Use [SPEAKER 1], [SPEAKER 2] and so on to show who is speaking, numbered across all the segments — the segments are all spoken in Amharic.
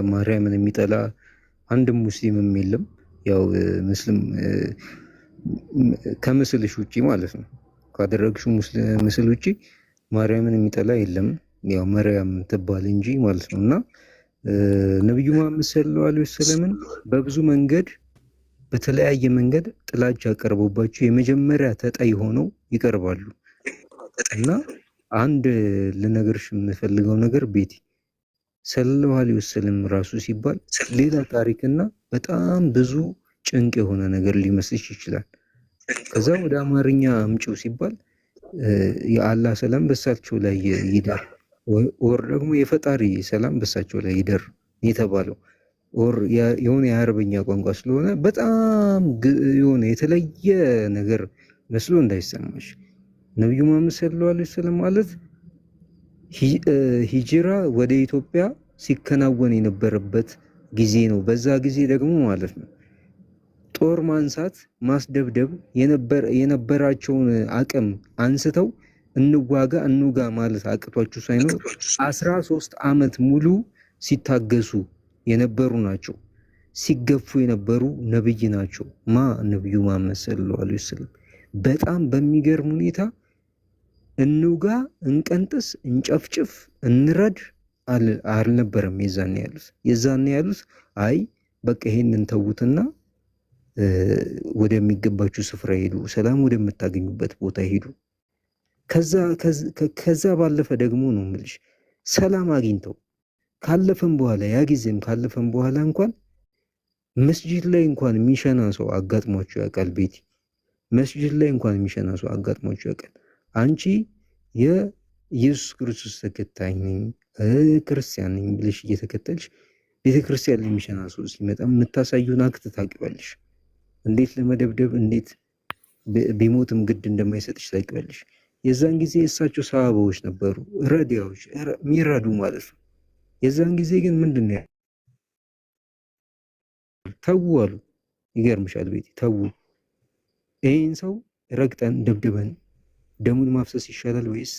[SPEAKER 1] ማርያምን የሚጠላ አንድም ሙስሊምም የለም። ያው ምስልም ከምስልሽ ውጪ ማለት ነው ካደረግሽው ምስል ውጪ ማርያምን የሚጠላ የለም። ያው መርያም ትባል እንጂ ማለት ነው። እና ነብዩ መሐመድ ሰለላሁ ዐለይሂ ወሰለምን በብዙ መንገድ በተለያየ መንገድ ጥላቻ ቀርቦባቸው የመጀመሪያ ተጠይ ሆነው ይቀርባሉ። እና አንድ ልነግርሽ የምፈልገው ነገር ቤቲ ሰለላሁ ዐለይሂ ወሰለም ራሱ ሲባል ሌላ ታሪክና በጣም ብዙ ጭንቅ የሆነ ነገር ሊመስልሽ ይችላል። ከዛ ወደ አማርኛ አምጪው ሲባል የአላህ ሰላም በሳቸው ላይ ይደር ወር ደግሞ የፈጣሪ ሰላም በሳቸው ላይ ይደር የተባለው ወር የሆነ የአረበኛ ቋንቋ ስለሆነ በጣም የሆነ የተለየ ነገር መስሎ እንዳይሰማሽ። ነብዩ መሐመድ ሰለላሁ ዐለይሂ ወሰለም ማለት ሂጅራ ወደ ኢትዮጵያ ሲከናወን የነበረበት ጊዜ ነው። በዛ ጊዜ ደግሞ ማለት ነው ጦር ማንሳት ማስደብደብ የነበራቸውን አቅም አንስተው እንውጋ ማለት አቅቷቸው ሳይኖር 13 ዓመት ሙሉ ሲታገሱ የነበሩ ናቸው። ሲገፉ የነበሩ ነብይ ናቸው። ነብዩ መሐመድ ሰለላሁ ዐለይሂ ወሰለም በጣም በሚገርም ሁኔታ እንውጋ፣ እንቀንጥስ፣ እንጨፍጭፍ፣ እንረድ አልነበረም የዛኔ ያሉት አይ በቃ ይሄንን ተዉትና ወደሚገባችሁ ስፍራ ሄዱ፣ ሰላም ወደምታገኙበት ቦታ ሄዱ። ከዛ ባለፈ ደግሞ ነው የምልሽ ሰላም አግኝተው ካለፈም በኋላ ያ ጊዜም ካለፈም በኋላ እንኳን መስጂድ ላይ እንኳን የሚሸና ሰው አጋጥሟቸው ያውቃል? ቤቲ መስጂድ ላይ እንኳን የሚሸና ሰው አጋጥሟቸው ያውቃል? አንቺ የኢየሱስ ክርስቶስ ተከታይ ነኝ ክርስቲያን ነኝ ብለሽ እየተከተልሽ ቤተክርስቲያን ላይ የሚሸና ሰው ሲመጣ የምታሳዩን አክት ታውቂዋለሽ። እንዴት ለመደብደብ እንዴት ቢሞትም ግድ እንደማይሰጥሽ ታውቂዋለሽ። የዛን ጊዜ እሳቸው ሰሃባዎች ነበሩ፣ ረዲያዎች የሚረዱ ማለት ነው። የዛን ጊዜ ግን ምንድን ነው ተዉ አሉ። ይገርምሻል ቤቲ ተዉ፣ ይህን ሰው ረግጠን ደብድበን ደሙን ማፍሰስ ይሻላል ወይስ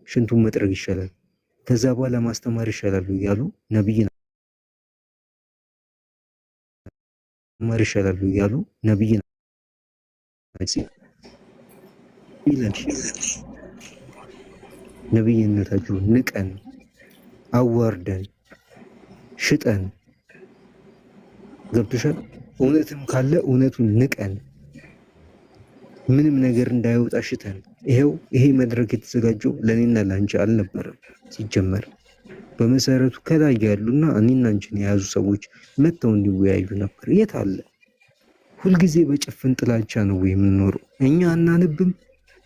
[SPEAKER 1] ሽንቱን መጥረግ ይሻላል? ከዛ በኋላ ማስተማር ይሻላል ያሉ ነብይ ማር ይሻላሉ ያሉ ነብይ ናቸው። ነብይነታቸው ንቀን አዋርደን ሽጠን ገብቶሻል። እውነትም ካለ እውነቱን ንቀን ምንም ነገር እንዳይወጣ ሽተን ይሄ መድረክ የተዘጋጀው ለኔና ላንቺ አልነበረም። ሲጀመር በመሰረቱ ከላይ ያሉና እኔና አንቺን የያዙ ሰዎች መጥተው እንዲወያዩ ነበር። የት አለ? ሁልጊዜ በጭፍን ጥላቻ ነው የምንኖረው። እኛ አናነብም፣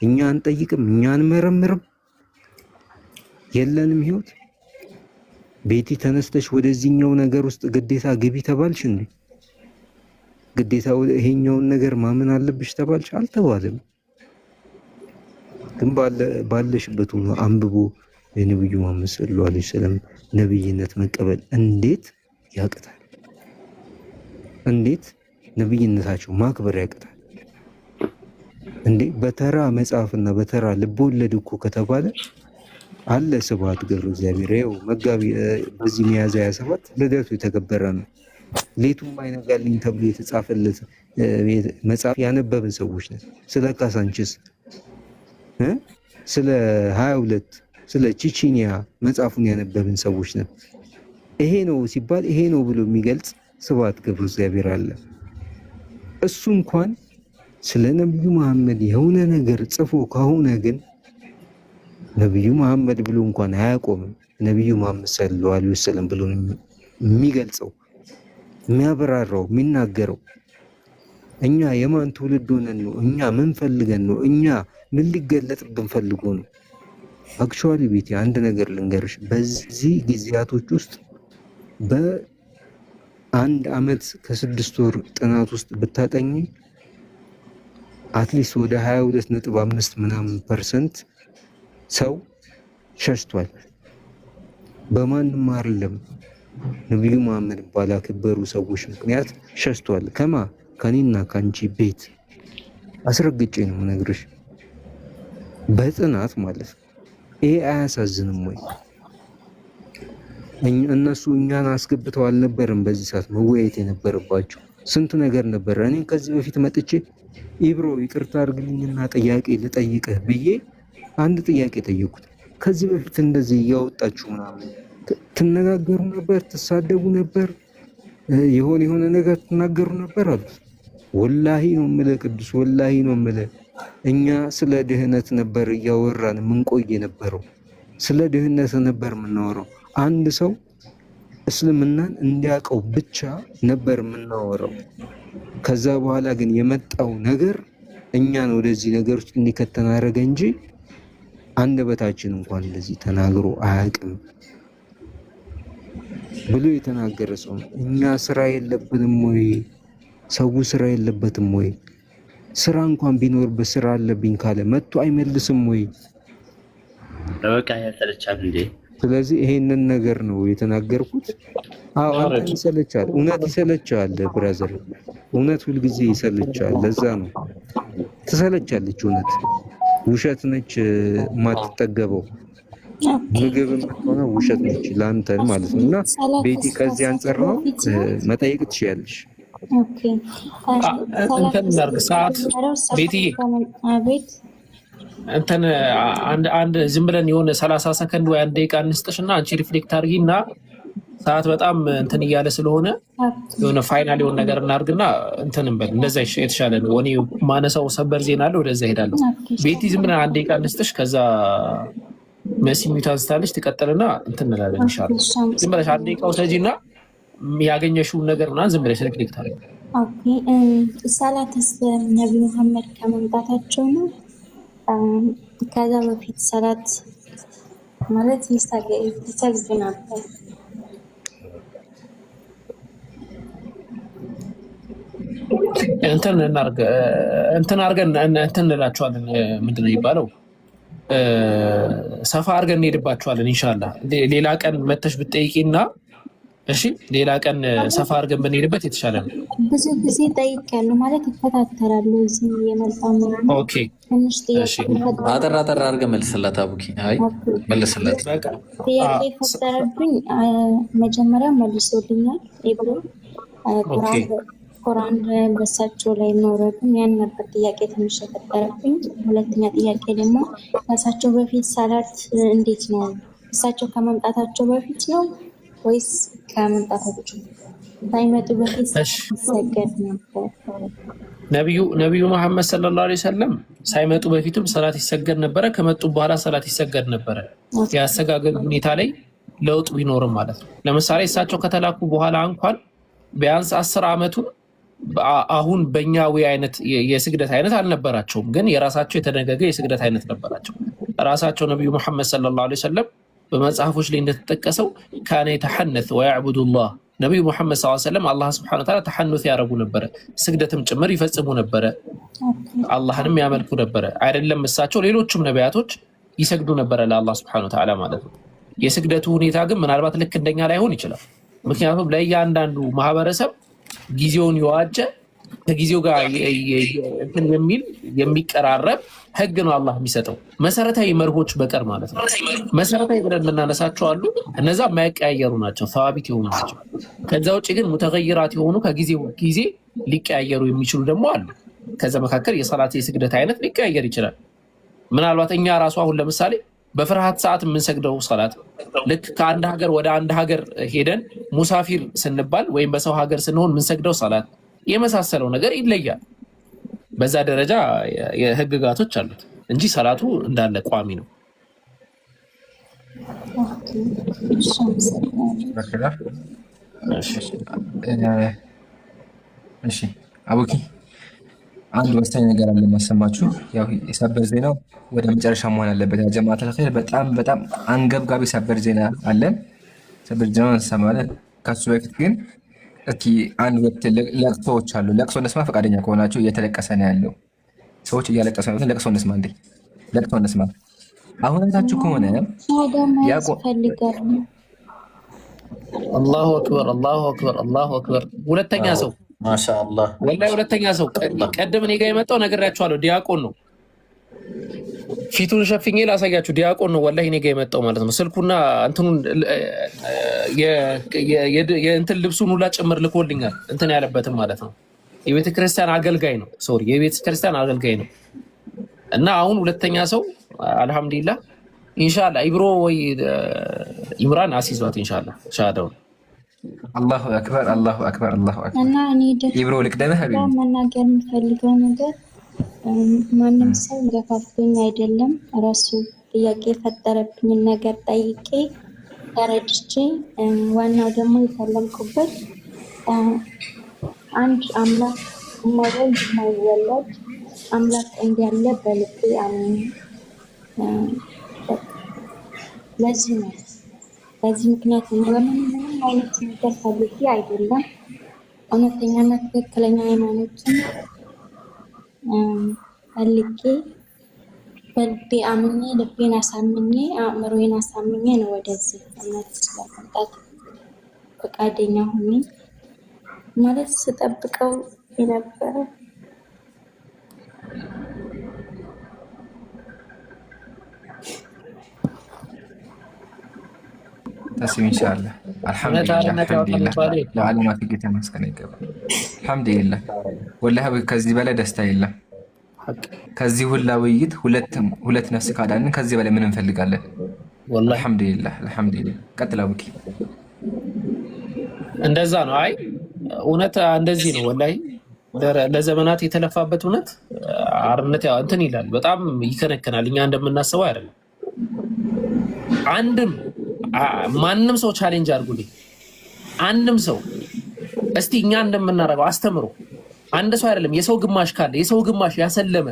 [SPEAKER 1] እኛ አንጠይቅም፣ እኛ አንመረምርም። የለንም ህይወት። ቤቲ ተነስተሽ ወደዚህኛው ነገር ውስጥ ግዴታ ግቢ ተባልሽ እንዴ? ግዴታ ይሄኛውን ነገር ማመን አለብሽ ተባልሽ? አልተባለም። ግን ባለሽበት ሆኖ አንብቦ የነብዩ መሐመድ ሰለላሁ ዐለይሂ ወሰለም ነብይነት መቀበል እንዴት ያቅታል? እንዴት ነብይነታቸው ማክበር ያቅታል እንዴ? በተራ መጽሐፍና በተራ ልቦለድ እኮ ከተባለ አለ ስብሐት ገብረ እግዚአብሔር ይኸው መጋቢ በዚህ ሚያዝያ 27 ልደቱ የተከበረ ነው። ሌቱም አይነጋልኝ ተብሎ የተጻፈለት መጽሐፍ ያነበብን ሰዎች ነን። ስለ ካሳንችስ ስለ 22 ስለ ቺቺኒያ መጽሐፉን ያነበብን ሰዎች ነን። ይሄ ነው ሲባል ይሄ ነው ብሎ የሚገልጽ ስብሐት ገብረ እግዚአብሔር አለ። እሱ እንኳን ስለ ነብዩ መሐመድ የሆነ ነገር ጽፎ ከሆነ ግን ነብዩ መሐመድ ብሎ እንኳን አያቆምም። ነብዩ መሐመድ ሰለላሁ ዐለይሂ ወሰለም ብሎ የሚገልጸው የሚያበራራው የሚናገረው እኛ የማን ትውልድ ሆነን ነው? እኛ ምን ፈልገን ነው? እኛ ምን ሊገለጥብን ፈልጎ ነው? አክቹአሊ ቤቲ አንድ ነገር ልንገርሽ፣ በዚህ ጊዜያቶች ውስጥ በአንድ አመት ከ6 ወር ጥናት ውስጥ ብታጠኚ አትሊስት ወደ 22.5 ምናምን % ሰው ሸሽቷል። በማንም አይደለም ነብዩ መሐመድ ባላከበሩ ሰዎች ምክንያት ሸሽቷል። ከኔና ካንቺ ቤት አስረግጬ ነው የምነግርሽ፣ በጥናት ማለት ነው። ይሄ አያሳዝንም ወይ? እነሱ እኛን አስገብተው አልነበረም በዚህ ሰዓት መወያየት የነበረባቸው። ስንት ነገር ነበረ። እኔ ከዚህ በፊት መጥቼ ኢብሮ ይቅርታ አድርግልኝና ጥያቄ ልጠይቅህ ብዬ አንድ ጥያቄ ጠየቁት። ከዚህ በፊት እንደዚህ እያወጣችሁ ምናምን ትነጋገሩ ነበር፣ ትሳደቡ ነበር፣ የሆነ ነገር ትናገሩ ነበር አሉት። ወላሂ ነው የምልህ ቅዱስ፣ ወላሂ ነው የምልህ። እኛ ስለ ድህነት ነበር እያወራን የምንቆይ የነበረው፣ ስለ ድህነት ነበር የምናወራው። አንድ ሰው እስልምናን እንዲያውቀው ብቻ ነበር የምናወራው። ከዛ በኋላ ግን የመጣው ነገር እኛን ወደዚህ ነገር ውስጥ እንዲከተን አደረገ እንጂ አንደበታችን እንኳን እንደዚህ ተናግሮ አያውቅም ብሎ የተናገረ ሰው ነው። እኛ ስራ የለብንም ወይ? ሰው ስራ የለበትም ወይ? ስራ እንኳን ቢኖርበት ስራ አለብኝ ካለ መጥቶ አይመልስም ወይ?
[SPEAKER 2] በቃ ያሰለቻል እንዴ?
[SPEAKER 1] ስለዚህ ይሄንን ነገር ነው የተናገርኩት። አዎ አንተ ይሰለቻል፣ እውነት ይሰለቻል ብራዘር፣ እውነት ሁልጊዜ ይሰለቻል። ለዛ ነው ትሰለቻለች እውነት። ውሸት ነች የማትጠገበው፣ ምግብ የምትሆነው ውሸት ነች ለአንተ ማለት ነው። እና ቤቲ ከዚህ አንጻር ነው መጠየቅ ትችያለሽ።
[SPEAKER 3] ኦኬ እንትን እናድርግ ሰዓት ቤቲ እንትን አንድ ዝም ብለን የሆነ 30 ሰከንድ ወይ 1 ደቂቃ እንስጥሽና አንቺ ሪፍሌክት አድርጊና ሰዓት በጣም እንትን እያለ ስለሆነ የሆነ ፋይናል የሆነ ነገር እናድርግና እንትን እንበል። እንደዛ የተሻለ ነው። እኔ ማነሳው ሰበር ዜና አለ፣ ወደዛ ሄዳለሁ። ቤቲ ዝም ብለን 1 ደቂቃ እንስጥሽ፣ ከዛ መሲ ሚዩት አንስታለች ትቀጥልና እንትን እንላለን። ኢንሻአላህ ዝም ብለሽ 1 ደቂቃ ውሰጂና ያገኘሽውን ነገር ምናምን ዝም ብለሽ ሪፍሌክት አድርጊ። ኦኬ ሰላትስ ነብዩ መሐመድ ከመምጣታቸው ነው። ከዛ በፊት ሰላት ማለት ይሰግድ ነበር።
[SPEAKER 2] እንትን አድርገን እንትን እንላቸዋለን። ምንድን ነው የሚባለው? ሰፋ አድርገን እንሄድባቸዋለን። ኢንሻላህ ሌላ ቀን መተሽ ብትጠይቂና እሺ፣ ሌላ ቀን ሰፋ አድርገን ብንሄድበት የተሻለ ነው።
[SPEAKER 3] ብዙ ጊዜ ጠይቄያለሁ ማለት ይከታተላሉ። እዚህ የመጣው
[SPEAKER 2] ኦኬ፣
[SPEAKER 4] አጠር አድርገህ መልስላት። አቡኪ አይ መልስላት።
[SPEAKER 3] ጥያቄ ፈጠረብኝ። መጀመሪያ መልሶልኛል። ኢብሮ ቁርአን በሳቸው ላይ መውረዱን ያን ነበር ጥያቄ ትንሽ የፈጠረብኝ። ሁለተኛ ጥያቄ ደግሞ ከእሳቸው በፊት ሰላት እንዴት ነው? እሳቸው ከመምጣታቸው በፊት ነው ወይስ ከመምጣታቸው ሳይመጡ በፊት ሰገድ ነበር?
[SPEAKER 2] ነቢዩ መሐመድ ሰለላሁ ዐለይሂ ወሰለም ሳይመጡ በፊትም ሰላት ይሰገድ ነበረ፣ ከመጡ በኋላ ሰላት ይሰገድ ነበረ። የአሰጋገድ ሁኔታ ላይ ለውጥ ቢኖርም ማለት ነው። ለምሳሌ እሳቸው ከተላኩ በኋላ እንኳን ቢያንስ 10 ዓመቱን አሁን በእኛዊ አይነት የስግደት አይነት አልነበራቸውም፣ ግን የራሳቸው የተደነገገ የስግደት አይነት ነበራቸው። ራሳቸው ነቢዩ መሐመድ ሰለላሁ ዐለይሂ ወሰለም በመጽሐፎች ላይ እንደተጠቀሰው ካነ የተሐነስ ወያዕቡዱላህ ነቢዩ መሐመድ ሰለላሁ ዐለይሂ ወሰለም አላህ ሱብሓነሁ ወተዓላ ተሐኑስ ያደረጉ ነበረ፣ ስግደትም ጭምር ይፈጽሙ ነበረ፣ አላህንም ያመልኩ ነበረ። አይደለም እሳቸው ሌሎችም ነቢያቶች ይሰግዱ ነበረ ለአላህ ሱብሓነሁ ወተዓላ ማለት ነው። የስግደቱ ሁኔታ ግን ምናልባት ልክ እንደኛ ላይሆን ይችላል። ምክንያቱም ለእያንዳንዱ ማህበረሰብ ጊዜውን የዋጀ ከጊዜው ጋር የሚል የሚቀራረብ ህግ ነው አላህ የሚሰጠው፣ መሰረታዊ መርሆች በቀር ማለት ነው። መሰረታዊ ብለን የምናነሳቸው አሉ፣ እነዛ የማይቀያየሩ ናቸው፣ ሰዋቢት የሆኑ ናቸው። ከዛ ውጭ ግን ሙተገይራት የሆኑ ከጊዜው ጊዜ ሊቀያየሩ የሚችሉ ደግሞ አሉ። ከዛ መካከል የሰላት የስግደት አይነት ሊቀያየር ይችላል። ምናልባት እኛ ራሱ አሁን ለምሳሌ በፍርሃት ሰዓት የምንሰግደው ሰላት ልክ ከአንድ ሀገር ወደ አንድ ሀገር ሄደን ሙሳፊር ስንባል ወይም በሰው ሀገር ስንሆን የምንሰግደው ሰላት የመሳሰለው ነገር ይለያል። በዛ ደረጃ የህግጋቶች አሉት እንጂ ሰላቱ እንዳለ ቋሚ ነው።
[SPEAKER 5] እሺ አቡኪ አንድ ወሳኝ ነገር አለ ማሰማችሁ። ያው የሰበር ዜናው ወደ መጨረሻ መሆን አለበት። ያ ጀማዓተል ኸይር በጣም አንገብጋቢ ሰበር ዜና አለን። ሰበር ዜና እንሰማለን። ከሱ በፊት ግን እስኪ አንድ ወቅት ለቅሶዎች አሉ። ለቅሶ እንስማ። ፈቃደኛ ከሆናችሁ እየተለቀሰ ነው ያለው፣ ሰዎች እያለቀሱ ነው። ለቅሶ እንስማ እንዴ፣ ለቅሶ እንስማ። አሁን አይታችሁ ከሆነ
[SPEAKER 2] አላሁ አክበር፣ አላሁ አክበር፣ አላሁ አክበር። ሁለተኛ ሰው
[SPEAKER 4] ማሻአላህ፣
[SPEAKER 2] ወላሂ ሁለተኛ ሰው ቀደም እኔ ጋር የመጣው ነግሬያቸዋለሁ። ዲያቆን ነው። ፊቱን ሸፍኜ ላሳያችሁ። ዲያቆን ነው ወላሂ እኔ ጋ የመጣው ማለት ነው። ስልኩና እንትኑን የእንትን ልብሱን ሁላ ጭምር ልኮልኛል። እንትን ያለበትም ማለት ነው። የቤተ ክርስቲያን አገልጋይ ነው። ሶሪ የቤተ ክርስቲያን አገልጋይ ነው። እና አሁን ሁለተኛ ሰው አልሐምዱሊላህ ኢንሻአላህ ኢብሮ ወይ ኢምራን አሲዟት ኢንሻአላህ ሻሃዳውን።
[SPEAKER 5] አላሁ አክበር አላሁ አክበር አላሁ አክበር።
[SPEAKER 6] እና እኔ
[SPEAKER 5] ኢብሮ ልቅደምህ ሀቢቢ
[SPEAKER 6] መናገር የምፈልገው ነገር ማንም ሰው ገፋፍቶኝ አይደለም። ራሱ ጥያቄ የፈጠረብኝን ነገር ጠይቄ ተረድቼ፣ ዋናው ደግሞ የፈለምኩበት አንድ አምላክ የማይወልድ የማይወለድ አምላክ እንዳለ በልቤ አምኜ ለዚህ ነው። በዚህ ምክንያት ምንም አይነት ነገር ፈልጌ አይደለም። እውነተኛና ትክክለኛ ሃይማኖትን ፈልጌ በልቤ አምኜ ልቤን አሳምኜ አእምሮዬን አሳምኜ ነው ወደዚህ እምነት ስለመምጣት ፈቃደኛ ሆኜ ማለት ስጠብቀው የነበረ።
[SPEAKER 5] ተስቢህ ኢንሻአላህ። አልሐምዱሊላህ ለዓለማት ጌታ መስገን ይገባል። አልሐምዱሊላህ ወላሂ ከዚህ በላይ ደስታ የለም። ከዚህ ሁላ ውይይት ሁለት ነፍስ ካዳንን ከዚህ በላይ ምን እንፈልጋለን? አልሐምዱሊላህ አልሐምዱሊላህ። ቀጥል አቡኪ።
[SPEAKER 2] እንደዛ ነው። አይ እውነት እንደዚህ ነው ወላሂ ለዘመናት የተለፋበት እውነት አርነት እንትን ይላል፣ በጣም ይከነከናል። እኛ እንደምናስበው አይደለም። አንድም ማንም ሰው ቻሌንጅ አድርጉልኝ። አንድም ሰው እስቲ እኛ እንደምናደርገው አስተምሮ አንድ ሰው አይደለም የሰው ግማሽ ካለ የሰው ግማሽ ያሰለመ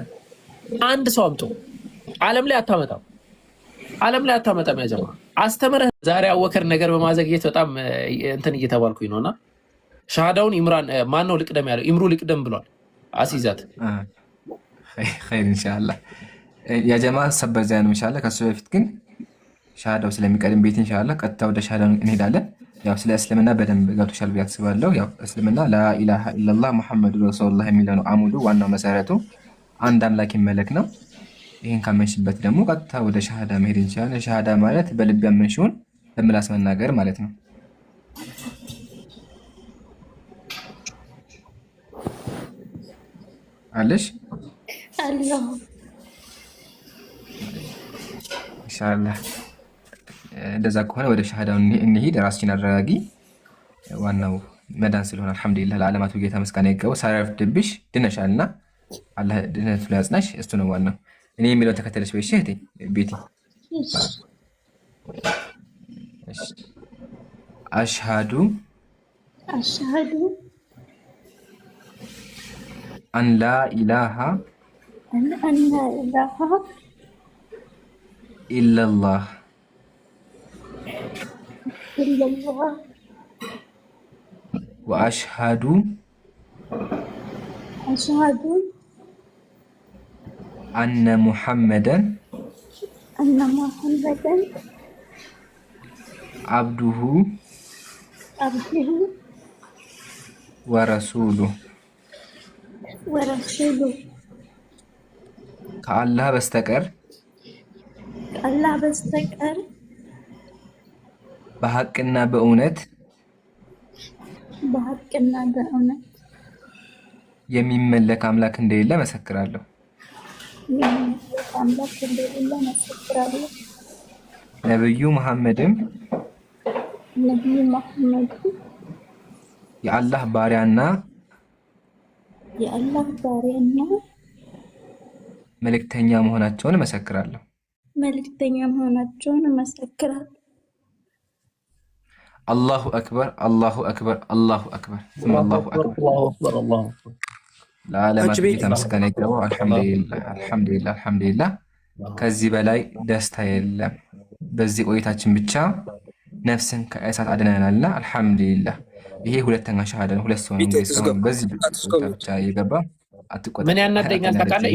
[SPEAKER 2] አንድ ሰው አምጦ ዓለም ላይ አታመጣም። ዓለም ላይ አታመጣም። ያጀማ አስተምረህ ዛሬ አወከር ነገር በማዘግየት በጣም እንትን እየተባልኩኝ ነውና ሻሃዳውን ኢምራን ማን ነው ልቅደም ያለው? ኢምሩ ልቅደም ብሏል። አሲዛት
[SPEAKER 5] ኸይር ኢንሻአላህ ያ ጀማ ሰበር ዛይ ነው ኢንሻአላህ። ከሱ በፊት ግን ሻሃዳው ስለሚቀድም ቤት ኢንሻአላህ ቀጥታ ወደ ሻሃዳው እንሄዳለን። ያው ስለ እስልምና በደንብ ገብቶሻል ብዬ አስባለሁ። ያው እስልምና ላኢላሃ ኢላላህ ሙሐመዱ ረሱሉላህ የሚለው ነው አሙዱ፣ ዋናው መሰረቱ አንድ አምላክ ይመለክ ነው። ይህን ካመንሽበት ደግሞ ቀጥታ ወደ ሻሃዳ መሄድ እንችላለን። ሻሃዳ ማለት በልብ ያመንሽውን በምላስ መናገር ማለት ነው። አለሽ
[SPEAKER 6] አላህ
[SPEAKER 5] ኢንሻአላህ። እንደዛ ከሆነ ወደ ሻሃዳው እንሂድ። ራስሽን አረጋጊ። ዋናው መዳን ስለሆነ አልሐምዱሊላህ ለዓለማቱ ጌታ ምስጋና ይገባው። ሳይረፍድብሽ ድነሻልና አላህ ድነት ላይ ያጽናሽ። እሱ ነው ዋናው። እኔ የሚለው ተከተለሽ ወይ እህቴ ቤቲ። አሽሃዱ አን ላ ኢላሃ ኢለላህ ወአሽሃዱ አነ ሙሐመደን አብዱሁ ወረሱሉሁ ከአላህ በስተቀር በሐቅና በእውነት የሚመለክ አምላክ እንደሌለ መሰክራለሁ። ነብዩ መሐመድም የአላህ ባሪያና መልእክተኛ መሆናቸውን እመሰክራለሁ። አላሁ አክበር አላሁ አክበር አላሁ አክበር ثم አላሁ አክበር። ለዓለማት ጌታ ምስጋና ይገባው። አልሐምዱሊላህ አልሐምዱሊላህ አልሐምዱሊላህ። ከዚህ በላይ ደስታ የለም። በዚህ ቆይታችን ብቻ ነፍስን ከእሳት አድነናልና አልሐምዱሊላህ። ይሄ ሁለተኛ ሻሃዳ ነው። ሁለት ሰው ነው በዚህ ብቻ የገባ። አትቆጣ።
[SPEAKER 2] ምን ያናደኛል ታውቃለህ?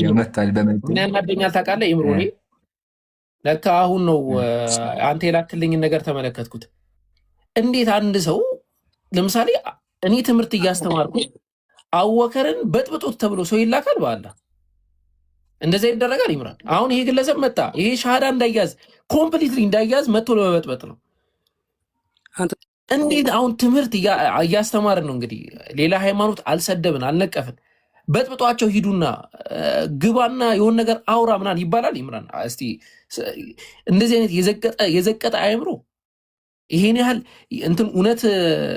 [SPEAKER 2] ምን ያናደኛል ታውቃለህ? ኢምሮኒ ለካ አሁን ነው አንተ የላክልኝን ነገር ተመለከትኩት። እንዴት አንድ ሰው ለምሳሌ እኔ ትምህርት እያስተማርኩ አወከርን በጥብጦት ተብሎ ሰው ይላካል? በአላህ እንደዚህ ይደረጋል? ይምራን አሁን ይሄ ግለሰብ መጣ፣ ይሄ ሻሃዳ እንዳያዝ ኮምፕሊትሊ እንዳያዝ መጥቶ ለመበጥበጥ ነው። እንዴት አሁን ትምህርት እያስተማርን ነው። እንግዲህ ሌላ ሃይማኖት አልሰደብን አልነቀፍን። በጥብጧቸው ሂዱና ግባና የሆን ነገር አውራ ምናምን ይባላል? ይምራን እስቲ እንደዚህ አይነት የዘቀጠ አእምሮ ይሄን ያህል እንትን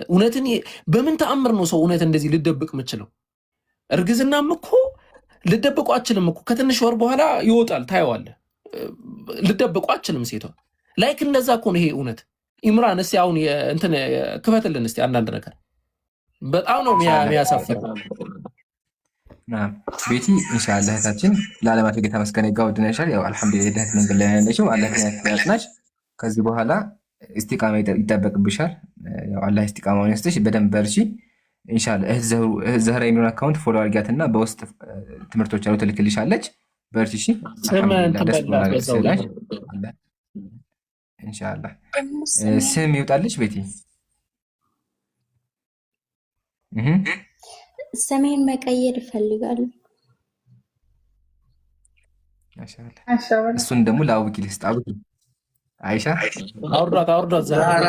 [SPEAKER 2] እውነትን በምን ተአምር ነው ሰው እውነት እንደዚህ ልደብቅ የምችለው? እርግዝናም እኮ ልደብቁ አችልም እኮ ከትንሽ ወር በኋላ ይወጣል፣ ታየዋለህ። ልደብቁ አችልም ሴቷ ላይክ እንደዛ እኮ ነው ይሄ እውነት። ኢምራን እስቲ አሁን እንትን ክፈትልን እስቲ አንዳንድ ነገር በጣም ነው የሚያሳፍረው።
[SPEAKER 5] ቤቲ ኢንሻአላህ እህታችን ለዓለማት ጌታ መስገን ይጋው ድነሻል። ያው አልሐምዱሊላህ ደህና መንገድ ላይ ያለሽው አላህ ያስናሽ። ከዚህ በኋላ ኢስቲቃማ ይጠበቅብሻል። ያው አላህ ኢስቲቃማውን ይስጥሽ። በደንብ በርቺ ኢንሻአላህ። ዘህራ የሚሆን አካውንት ፎሎ አድርጊያትና በውስጥ ትምህርቶች አሉ ትልክልሻለች። በርቺ እሺ። ኢንሻአላህ ስም ይውጣልሽ ቤቲ።
[SPEAKER 6] ስሜን መቀየር እፈልጋለሁ።
[SPEAKER 5] እሱን ደግሞ ለአቡኪ ልስጥ። አቡኪ አይሻ
[SPEAKER 2] አውርዷት ዛሬ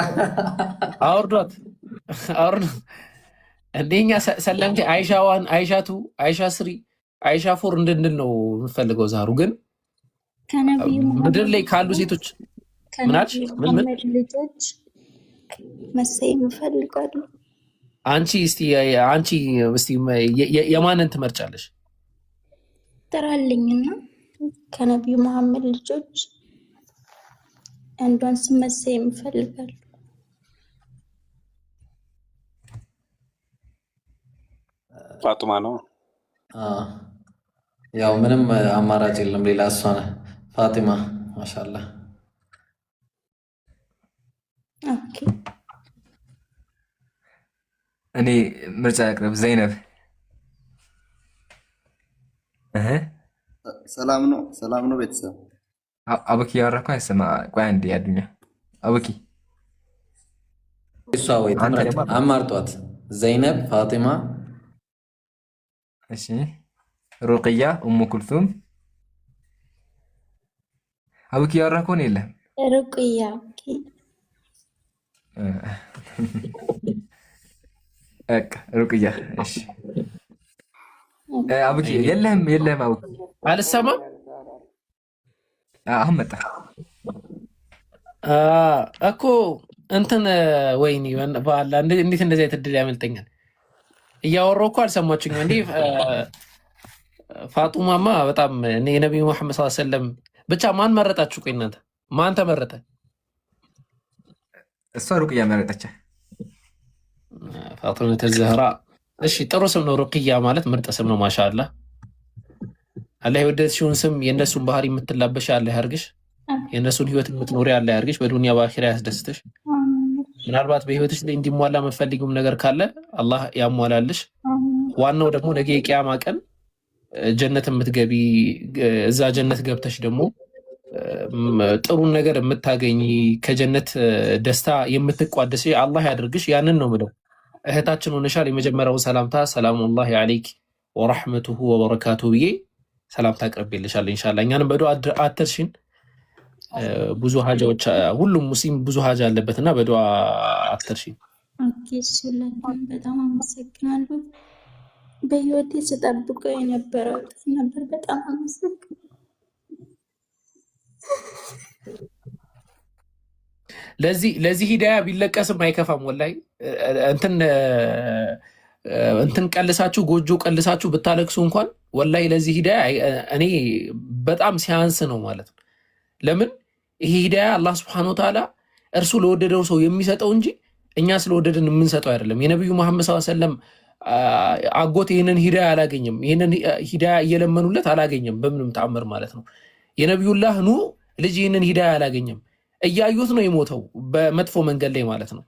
[SPEAKER 2] አውርዷት። እንደኛ ሰለምቴ አይሻዋን፣ አይሻቱ፣ አይሻ ስሪ፣ አይሻ ፎር እንድንል ነው የምፈልገው። ዛሩ ግን ምድር ላይ ካሉ ሴቶች ምናች ምን
[SPEAKER 6] ልጆች መሰየም እፈልጋለሁ።
[SPEAKER 2] አንቺ እስቲ የማንን ትመርጫለሽ?
[SPEAKER 6] ጥራልኝና ከነቢዩ መሐመድ ልጆች አንዷን ስም መሰየም እፈልጋለሁ።
[SPEAKER 7] ፋጡማ ነው።
[SPEAKER 4] ያው ምንም አማራጭ የለም ሌላ እሷ ነህ። ፋጢማ ማሻአላህ።
[SPEAKER 6] ኦኬ
[SPEAKER 5] እኔ ምርጫ ያቅርብ። ዘይነብ
[SPEAKER 8] ሰላም ነው ቤተሰብ።
[SPEAKER 5] አቡኪ ያወራኩ አይሰማ። ቆይ አንዴ ያዱኛ አቡኪ
[SPEAKER 4] እሷ ወይ አማርጧት። ዘይነብ፣ ፋጢማ፣
[SPEAKER 5] እሺ፣ ሩቅያ፣ ኡሙ ኩልቱም። አቡኪ ያወራኩ ነው የለም።
[SPEAKER 6] ሩቅያ
[SPEAKER 5] ሩቅያ። እሺ አቡኪ የለህም አቡኪ
[SPEAKER 2] አልሰማም።
[SPEAKER 5] አሁን መጣ
[SPEAKER 2] እኮ እንትን ወይኔ በአላ እንዴት እንደዚህ አይነት እድል ያመልጠኛል? እያወራሁ እኮ አልሰማችሁኝ እንዴ? ፋጡማማ በጣም እኔ የነቢዩ መሐመድ ሰለላሁ ዐለይሂ ወሰለም ብቻ ማን መረጣችሁ? ቆይ እናንተ ማን ተመረጠ?
[SPEAKER 5] እሷ ሩቅያ መረጠች።
[SPEAKER 2] ፋጡመተ ዘህራ። እሺ ጥሩ ስም ነው። ሩቅያ ማለት ምርጥ ስም ነው። ማሻአላህ። አላህ የወደድሽውን ስም የእነሱን ባህሪ የምትላበሽ አላህ ያርግሽ። የእነሱን ህይወት የምትኖሪ አላህ ያርግሽ። በዱንያ በአኺራ ያስደስትሽ። ምናልባት በህይወትሽ ላይ እንዲሟላ የምትፈልጊውም ነገር ካለ አላህ ያሟላልሽ። ዋናው ደግሞ ነገ የቂያማ ቀን ጀነት የምትገቢ እዛ ጀነት ገብተሽ ደግሞ ጥሩን ነገር የምታገኝ ከጀነት ደስታ የምትቋደሽ አላህ ያድርግሽ። ያንን ነው ምለው። እህታችን ሆነሻል። የመጀመሪያውን ሰላምታ ሰላሙላሂ አለይክ ወራህመቱሁ ወበረካቱ ብዬ ሰላምታ አቅርቤልሻለሁ። ኢንሻአላህ እኛንም በዱዓ አትርሽን። ብዙ ሀጃዎች ሁሉም ሙስሊም ብዙ ሀጃ አለበትና በዱዓ አትርሽን።
[SPEAKER 6] ኦኬ ሱላን በጣም አመሰግናለሁ። በህይወቴ ስጠብቀው የነበረው ጥፍ ነበር። በጣም አመሰግናለሁ።
[SPEAKER 2] ለዚህ ሂዳያ ቢለቀስም አይከፋም። ወላሂ እንትን ቀልሳችሁ ጎጆ ቀልሳችሁ ብታለቅሱ እንኳን ወላሂ ለዚህ ሂዳያ እኔ በጣም ሲያንስ ነው ማለት ነው። ለምን ይሄ ሂዳያ አላህ ሱብሓነሁ ወተዓላ እርሱ ለወደደው ሰው የሚሰጠው እንጂ እኛ ስለወደድን የምንሰጠው አይደለም። የነቢዩ መሐመድ ሰለላሁ ዐለይሂ ወሰለም አጎት ይህንን ሂዳያ አላገኘም። ይህንን ሂዳያ እየለመኑለት አላገኘም በምንም ተአምር ማለት ነው። የነቢዩላህ ኑ ልጅ ይህንን ሂዳያ አላገኘም። እያዩት ነው የሞተው በመጥፎ መንገድ ላይ ማለት ነው።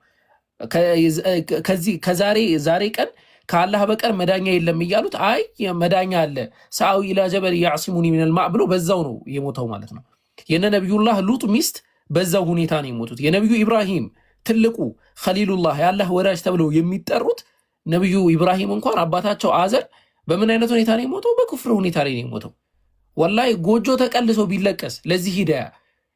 [SPEAKER 2] ዛሬ ቀን ከአላህ በቀር መዳኛ የለም እያሉት አይ መዳኛ አለ ሰአዊ ኢላ ጀበል ያዕሲሙኒ ሚነል ማእ ብሎ በዛው ነው የሞተው ማለት ነው። የነ ነቢዩላህ ሉጥ ሚስት በዛው ሁኔታ ነው የሞቱት። የነቢዩ ኢብራሂም ትልቁ ኸሊሉላህ የአላህ ወዳጅ ተብለው የሚጠሩት ነቢዩ ኢብራሂም እንኳን አባታቸው አዘር በምን አይነት ሁኔታ ነው የሞተው? በኩፍር ሁኔታ ላይ ነው የሞተው። ወላሂ ጎጆ ተቀልሶ ቢለቀስ ለዚህ ሂዳያ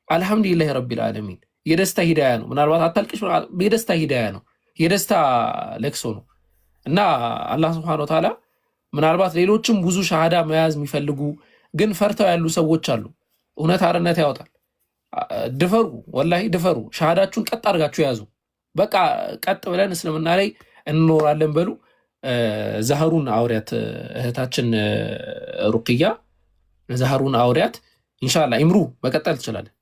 [SPEAKER 2] አልሐምዱሊላህ ረቢል ዓለሚን የደስታ ሂዳያ ነው። ምናልባት አታልቅሽ፣ የደስታ ሂዳያ ነው፣ የደስታ ለቅሶ ነው። እና አላህ ስብሐነሁ ወተዓላ ምናልባት ሌሎችም ብዙ ሻሃዳ መያዝ የሚፈልጉ ግን ፈርተው ያሉ ሰዎች አሉ። እውነት አርነት ያወጣል። ድፈሩ፣ ወላሂ ድፈሩ። ሻሃዳችሁን ቀጥ አድርጋችሁ ያዙ። በቃ ቀጥ ብለን እስልምና ላይ እንኖራለን በሉ። ዛህሩን አውሪያት እህታችን ሩቅያ ዛህሩን አውሪያት። ኢንሻአላህ ኢምሩ መቀጠል ትችላለህ።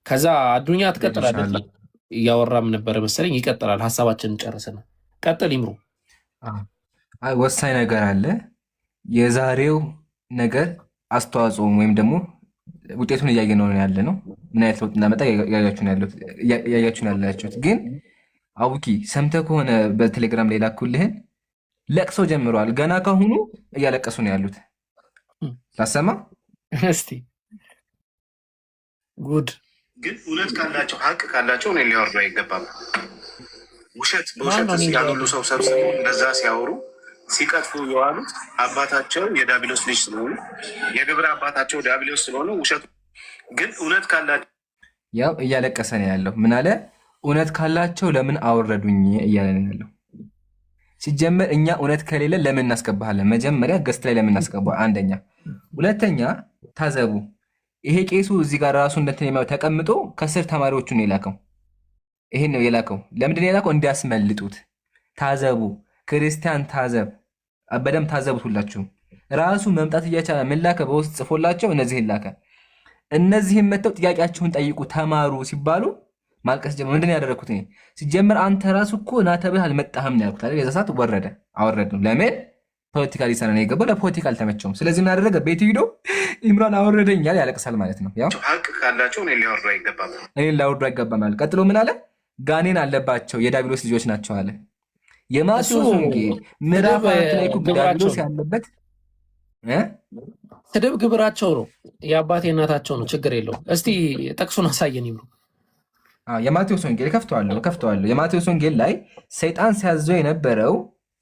[SPEAKER 2] ከዛ አዱኛ ትቀጥላለህ። እያወራም ነበረ መሰለኝ ይቀጥላል። ሀሳባችንን ጨርስና ቀጥል ኢምሩ።
[SPEAKER 5] ወሳኝ ነገር አለ። የዛሬው ነገር አስተዋጽኦ ወይም ደግሞ ውጤቱን እያየን ነው ያለ ነው። ምን አይነት ለውጥ እንዳመጣ እያያችሁ ነው ያላችሁት። ግን አቡኪ ሰምተህ ከሆነ በቴሌግራም ላይ ላኩልህን ለቅሶ ጀምረዋል። ገና ካሁኑ እያለቀሱ ነው ያሉት። ላሰማ
[SPEAKER 2] እስቲ ጉድ።
[SPEAKER 7] ግን እውነት ካላቸው ሀቅ ካላቸው እኔ ሊያወርዱ አይገባም። ውሸት በውሸት ያሉ ሰው ሰብስበው እንደዛ ሲያወሩ ሲቀጥፉ የዋሉት አባታቸው የዳቢሎስ ልጅ ስለሆኑ የግብረ አባታቸው ዳቢሎስ ስለሆነ ውሸቱ ግን እውነት ካላቸው
[SPEAKER 5] ያው እያለቀሰ ነው ያለው። ምን አለ? እውነት ካላቸው ለምን አወረዱኝ እያለ ነው ያለው። ሲጀመር እኛ እውነት ከሌለ ለምን እናስገባሃለን? መጀመሪያ ገስት ላይ ለምን እናስገባ? አንደኛ። ሁለተኛ ታዘቡ። ይሄ ቄሱ እዚህ ጋር ራሱ እንደተነማው ተቀምጦ ከስር ተማሪዎቹን የላከው ይሄን ነው የላከው። ለምንድን ነው የላከው? እንዲያስመልጡት። ታዘቡ፣ ክርስቲያን ታዘብ፣ በደምብ ታዘቡት። ሁላችሁ ራሱ መምጣት እያቻለ ምን ላከ? በውስጥ ጽፎላቸው እነዚህን ላከ። እነዚህም መተው ጥያቄያችሁን ጠይቁ ተማሩ ሲባሉ ማልቀስ ጀመሩ። ምንድን ነው ያደረኩት? ሲጀመር አንተ ራሱ እኮ ና ተብለህ አልመጣህም ነው ያልኩት አይደል? የዛ ሰዓት ወረደ፣ አወረድ ነው። ለምን? ፖለቲካ ሊሰራ ነው የገባው። ለፖለቲካ አልተመቸውም። ስለዚህ ምን አደረገ? ቤት ሂዶ ኢምራን አወረደኝ ያለ ያለቅሳል ማለት ነው። ያው
[SPEAKER 7] ሀቅ ካላቸው እኔ ሊያወርዱ አይገባም፣
[SPEAKER 5] እኔ ላወርዱ አይገባም ማለት። ቀጥሎ ምን አለ? ጋኔን አለባቸው የዳቢሎስ ልጆች ናቸው አለ። የማቴዎስ ወንጌል ምዕራፍ 4 ላይ እኮ ዳቢሎስ ያለበት
[SPEAKER 2] ስድብ ግብራቸው ነው። የአባቴ እናታቸው ነው። ችግር የለውም። እስቲ ጠቅሱን አሳየን ይብሉ።
[SPEAKER 5] የማቴዎስ ወንጌል ከፍተዋለሁ። የማቴዎስ ወንጌል ላይ ሰይጣን ሲያዘው የነበረው